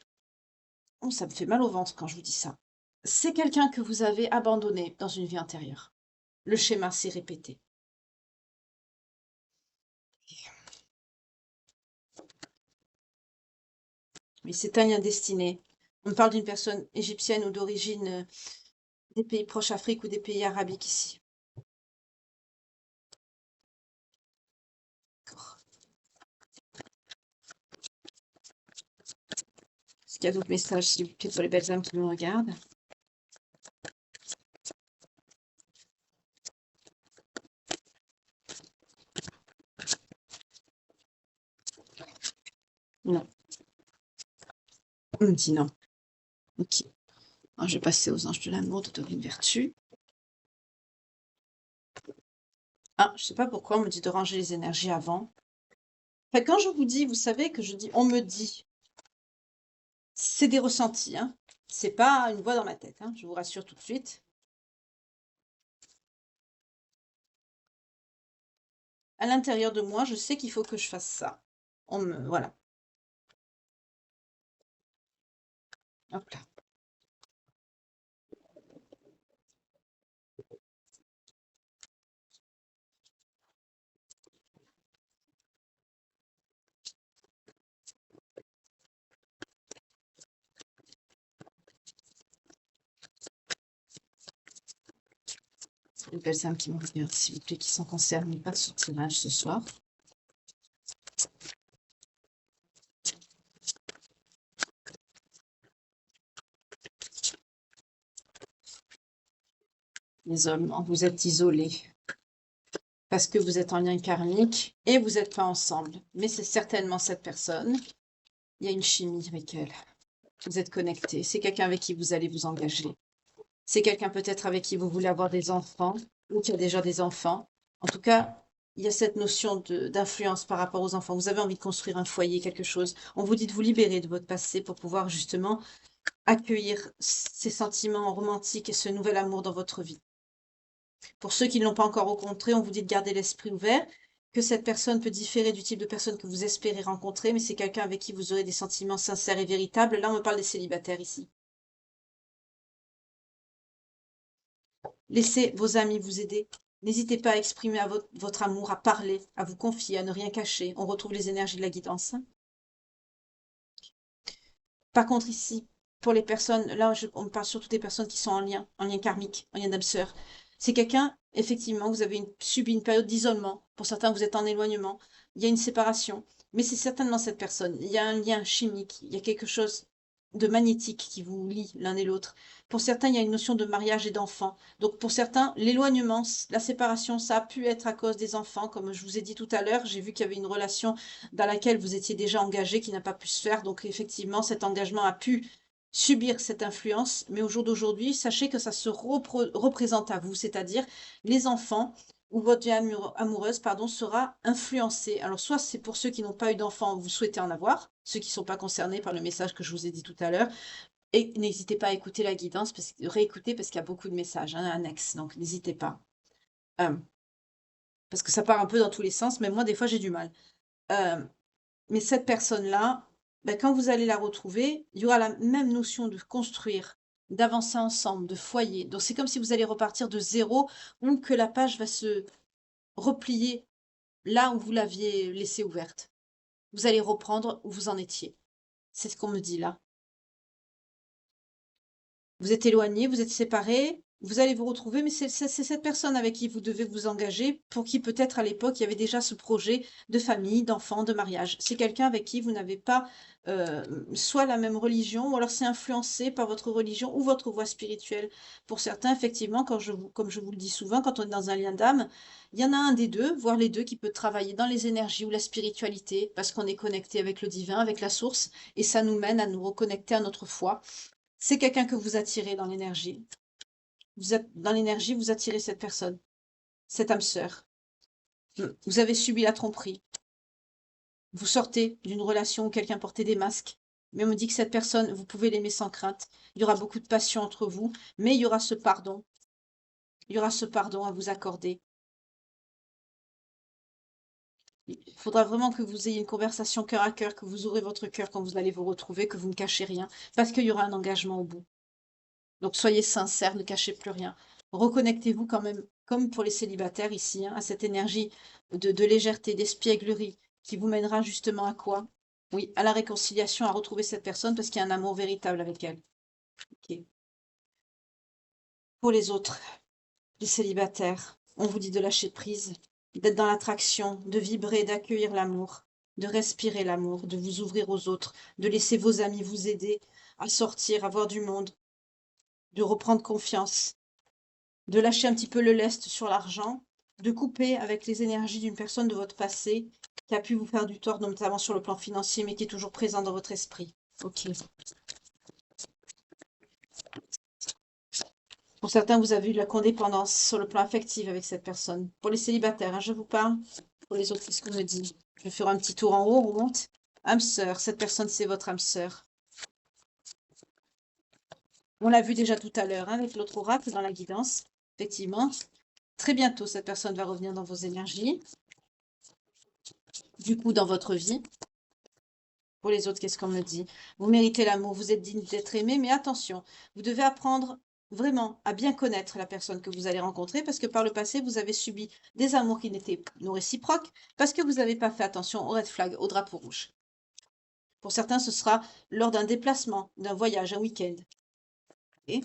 Speaker 1: Oh, ça me fait mal au ventre quand je vous dis ça. C'est quelqu'un que vous avez abandonné dans une vie antérieure. Le schéma s'est répété. Mais c'est un lien destiné. On parle d'une personne égyptienne ou d'origine des pays proches Afrique ou des pays arabiques ici. D'accord. Est-ce qu'il y a d'autres messages, s'il vous plaît, pour les belles âmes qui nous regardent? Non. On me dit non. Ok. Alors, je vais passer aux anges de l'amour, de Dorine Vertu. Ah, je sais pas pourquoi on me dit de ranger les énergies avant. Enfin, quand je vous dis, vous savez que je dis on me dit, c'est des ressentis, hein. C'est pas une voix dans ma tête, hein, je vous rassure tout de suite. À l'intérieur de moi, je sais qu'il faut que je fasse ça. Voilà. Hop là. Les belles âmes qui me regardent, s'il vous plaît, qui sont concernées par ce tirage ce soir. Les hommes, vous êtes isolés parce que vous êtes en lien karmique et vous n'êtes pas ensemble. Mais c'est certainement cette personne. Il y a une chimie avec elle. Vous êtes connectés. C'est quelqu'un avec qui vous allez vous engager. C'est quelqu'un peut-être avec qui vous voulez avoir des enfants ou qui a déjà des enfants. En tout cas, il y a cette notion d'influence par rapport aux enfants. Vous avez envie de construire un foyer, quelque chose. On vous dit de vous libérer de votre passé pour pouvoir justement accueillir ces sentiments romantiques et ce nouvel amour dans votre vie. Pour ceux qui ne l'ont pas encore rencontré, on vous dit de garder l'esprit ouvert, que cette personne peut différer du type de personne que vous espérez rencontrer, mais c'est quelqu'un avec qui vous aurez des sentiments sincères et véritables. Là, on me parle des célibataires ici. Laissez vos amis vous aider. N'hésitez pas à exprimer votre amour, à parler, à vous confier, à ne rien cacher. On retrouve les énergies de la guidance. Par contre, ici, pour les personnes, là, on parle surtout des personnes qui sont en lien karmique, en lien d'âme sœur. C'est quelqu'un, effectivement, vous avez subi une période d'isolement. Pour certains, vous êtes en éloignement. Il y a une séparation. Mais c'est certainement cette personne. Il y a un lien chimique. Il y a quelque chose de magnétique qui vous lie l'un et l'autre. Pour certains, il y a une notion de mariage et d'enfant. Donc, pour certains, l'éloignement, la séparation, ça a pu être à cause des enfants. Comme je vous ai dit tout à l'heure, j'ai vu qu'il y avait une relation dans laquelle vous étiez déjà engagé qui n'a pas pu se faire. Donc, effectivement, cet engagement a pu subir cette influence. Mais au jour d'aujourd'hui, sachez que ça se représente à vous, c'est-à-dire les enfants ou votre vie amoureuse, pardon, sera influencée. Alors, soit c'est pour ceux qui n'ont pas eu d'enfants, vous souhaitez en avoir, ceux qui ne sont pas concernés par le message que je vous ai dit tout à l'heure. Et n'hésitez pas à écouter la guidance, réécouter parce qu'il y a beaucoup de messages annexes. Donc, n'hésitez pas. Parce que ça part un peu dans tous les sens, mais moi, des fois, j'ai du mal. Mais cette personne-là, ben, quand vous allez la retrouver, il y aura la même notion de construire, d'avancer ensemble, de foyer. Donc, c'est comme si vous allez repartir de zéro ou que la page va se replier là où vous l'aviez laissée ouverte. Vous allez reprendre où vous en étiez. C'est ce qu'on me dit là. Vous êtes éloigné, vous êtes séparés, vous allez vous retrouver, mais c'est cette personne avec qui vous devez vous engager, pour qui peut-être à l'époque il y avait déjà ce projet de famille, d'enfant, de mariage. C'est quelqu'un avec qui vous n'avez pas soit la même religion, ou alors c'est influencé par votre religion ou votre voie spirituelle. Pour certains, effectivement, comme je vous le dis souvent, quand on est dans un lien d'âme, il y en a un des deux, voire les deux, qui peut travailler dans les énergies ou la spiritualité, parce qu'on est connecté avec le divin, avec la source, et ça nous mène à nous reconnecter à notre foi. C'est quelqu'un que vous attirez dans l'énergie. Vous êtes dans l'énergie, vous attirez cette personne, cette âme sœur. Vous avez subi la tromperie. Vous sortez d'une relation où quelqu'un portait des masques. Mais on me dit que cette personne, vous pouvez l'aimer sans crainte. Il y aura beaucoup de passion entre vous, mais il y aura ce pardon. Il y aura ce pardon à vous accorder. Il faudra vraiment que vous ayez une conversation cœur à cœur, que vous ouvrez votre cœur quand vous allez vous retrouver, que vous ne cachez rien, parce qu'il y aura un engagement au bout. Donc soyez sincères, ne cachez plus rien. Reconnectez-vous quand même, comme pour les célibataires ici, hein, à cette énergie de légèreté, d'espièglerie, qui vous mènera justement à quoi? Oui, à la réconciliation, à retrouver cette personne parce qu'il y a un amour véritable avec elle. Ok. Pour les autres, les célibataires, on vous dit de lâcher prise, d'être dans l'attraction, de vibrer, d'accueillir l'amour, de respirer l'amour, de vous ouvrir aux autres, de laisser vos amis vous aider à sortir, à voir du monde, de reprendre confiance, de lâcher un petit peu le lest sur l'argent, de couper avec les énergies d'une personne de votre passé qui a pu vous faire du tort, notamment sur le plan financier, mais qui est toujours présent dans votre esprit. Ok. Pour certains, vous avez eu de la codépendance sur le plan affectif avec cette personne. Pour les célibataires, hein, je vous parle. Pour les autres, qu'est-ce qu'on me dit? Je vais faire un petit tour en haut, on monte. Âme sœur, cette personne, c'est votre âme sœur. On l'a vu déjà tout à l'heure, hein, avec l'autre oracle dans la guidance. Effectivement, très bientôt, cette personne va revenir dans vos énergies. Du coup, dans votre vie. Pour les autres, qu'est-ce qu'on me dit? Vous méritez l'amour, vous êtes digne d'être aimé, mais attention, vous devez apprendre vraiment à bien connaître la personne que vous allez rencontrer, parce que par le passé, vous avez subi des amours qui n'étaient non réciproques, parce que vous n'avez pas fait attention aux red flags, aux drapeaux rouges. Pour certains, ce sera lors d'un déplacement, d'un voyage, un week-end. Et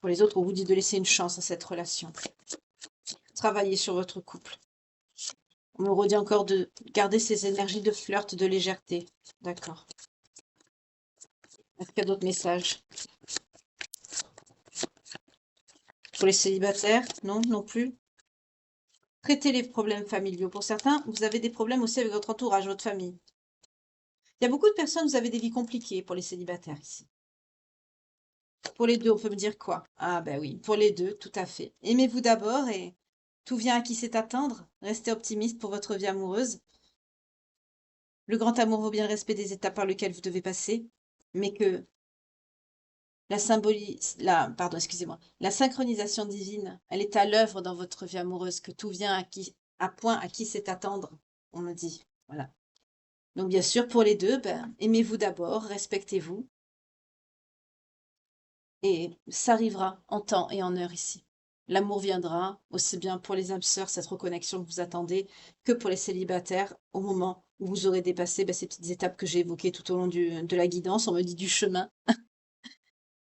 Speaker 1: pour les autres, on vous dit de laisser une chance à cette relation. Travaillez sur votre couple. On me redit encore de garder ces énergies de flirt, de légèreté. D'accord. Est-ce qu'il y a d'autres messages? Pour les célibataires, non, non plus. Traitez les problèmes familiaux. Pour certains, vous avez des problèmes aussi avec votre entourage, votre famille. Il y a beaucoup de personnes, vous avez des vies compliquées pour les célibataires ici. Pour les deux, on peut me dire quoi? Ah ben oui, pour les deux, tout à fait. Aimez-vous d'abord et tout vient à qui sait attendre. Restez optimiste pour votre vie amoureuse. Le grand amour vaut bien le respect des étapes par lesquelles vous devez passer, mais que pardon, excusez-moi, la synchronisation divine, elle est à l'œuvre dans votre vie amoureuse, que tout vient à point à qui sait attendre, on me dit. Voilà. Donc bien sûr, pour les deux, ben, aimez-vous d'abord, respectez-vous, et ça arrivera en temps et en heure ici. L'amour viendra, aussi bien pour les âmes sœurs, cette reconnexion que vous attendez, que pour les célibataires, au moment où vous aurez dépassé ces petites étapes que j'ai évoquées tout au long de la guidance. On me dit du chemin,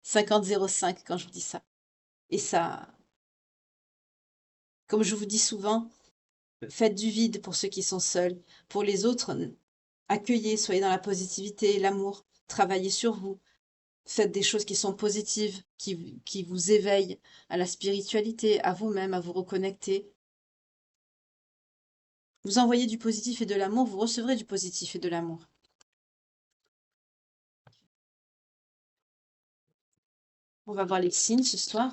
Speaker 1: 50-05 quand je vous dis ça. Et ça, comme je vous dis souvent, faites du vide pour ceux qui sont seuls. Pour les autres, accueillez, soyez dans la positivité, l'amour, travaillez sur vous. Faites des choses qui sont positives, qui vous éveillent à la spiritualité, à vous-même, à vous reconnecter. Vous envoyez du positif et de l'amour, vous recevrez du positif et de l'amour. On va voir les signes ce soir.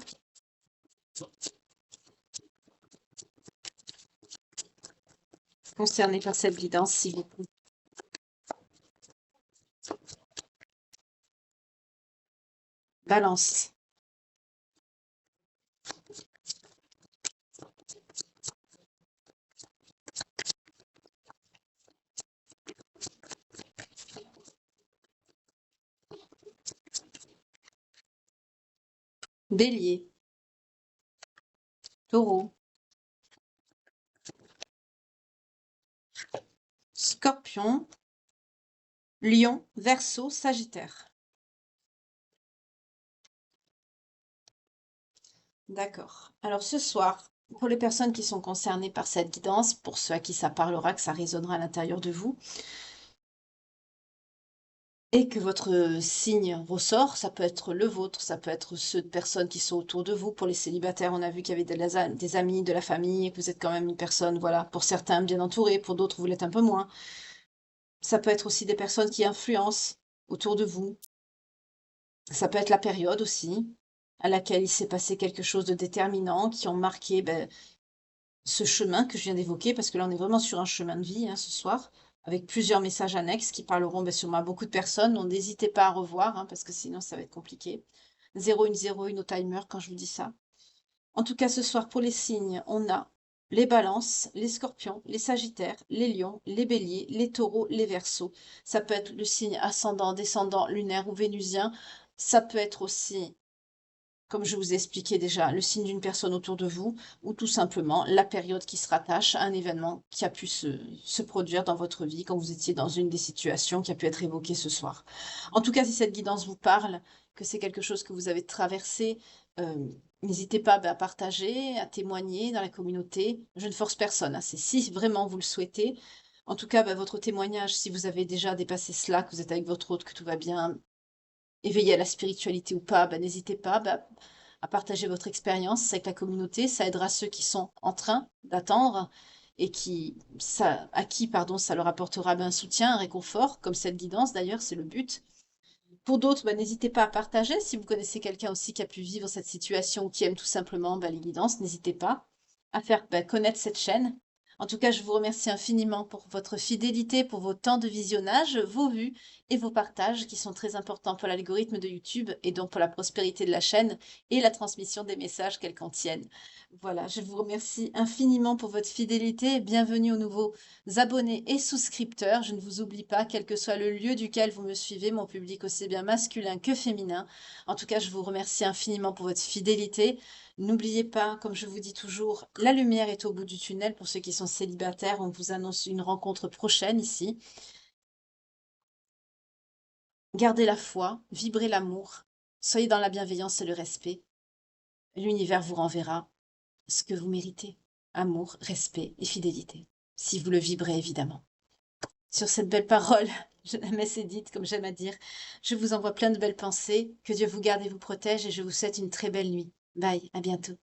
Speaker 1: Concernés par cette guidance, s'il vous plaît. Balance. Bélier. Taureau. Scorpion. Lion. Verseau. Sagittaire. D'accord. Alors ce soir, pour les personnes qui sont concernées par cette guidance, pour ceux à qui ça parlera, que ça résonnera à l'intérieur de vous, et que votre signe ressort, ça peut être le vôtre, ça peut être ceux de personnes qui sont autour de vous. Pour les célibataires, on a vu qu'il y avait des amis, de la famille, et que vous êtes quand même une personne, voilà, pour certains bien entourée, pour d'autres vous l'êtes un peu moins. Ça peut être aussi des personnes qui influencent autour de vous. Ça peut être la période aussi, à laquelle il s'est passé quelque chose de déterminant, qui ont marqué ce chemin que je viens d'évoquer, parce que là on est vraiment sur un chemin de vie ce soir, avec plusieurs messages annexes qui parleront sûrement à beaucoup de personnes. Donc n'hésitez pas à revoir, parce que sinon ça va être compliqué. 010 au timer quand je vous dis ça. En tout cas, ce soir, pour les signes, on a les balances, les scorpions, les sagittaires, les lions, les béliers, les taureaux, les verseaux. Ça peut être le signe ascendant, descendant, lunaire ou vénusien. Ça peut être aussi, comme je vous ai expliqué déjà, le signe d'une personne autour de vous, ou tout simplement la période qui se rattache à un événement qui a pu se produire dans votre vie quand vous étiez dans une des situations qui a pu être évoquée ce soir. En tout cas, si cette guidance vous parle, que c'est quelque chose que vous avez traversé, n'hésitez pas à partager, à témoigner dans la communauté. Je ne force personne, c'est si vraiment vous le souhaitez. En tout cas, votre témoignage, si vous avez déjà dépassé cela, que vous êtes avec votre hôte, que tout va bien, éveillé à la spiritualité ou pas, n'hésitez pas à partager votre expérience avec la communauté. Ça aidera ceux qui sont en train d'attendre et à qui ça leur apportera un soutien, un réconfort, comme cette guidance d'ailleurs, c'est le but. Pour d'autres, n'hésitez pas à partager. Si vous connaissez quelqu'un aussi qui a pu vivre cette situation ou qui aime tout simplement les guidances, n'hésitez pas à faire connaître cette chaîne. En tout cas, je vous remercie infiniment pour votre fidélité, pour vos temps de visionnage, vos vues et vos partages qui sont très importants pour l'algorithme de YouTube et donc pour la prospérité de la chaîne et la transmission des messages qu'elle contienne. Voilà, je vous remercie infiniment pour votre fidélité. Bienvenue aux nouveaux abonnés et souscripteurs. Je ne vous oublie pas, quel que soit le lieu duquel vous me suivez, mon public aussi bien masculin que féminin. En tout cas, je vous remercie infiniment pour votre fidélité. N'oubliez pas, comme je vous dis toujours, la lumière est au bout du tunnel. Pour ceux qui sont célibataires, on vous annonce une rencontre prochaine ici. Gardez la foi, vibrez l'amour, soyez dans la bienveillance et le respect. L'univers vous renverra ce que vous méritez. Amour, respect et fidélité. Si vous le vibrez, évidemment. Sur cette belle parole, je la messe est dite, comme j'aime à dire, je vous envoie plein de belles pensées. Que Dieu vous garde et vous protège et je vous souhaite une très belle nuit. Bye, à bientôt.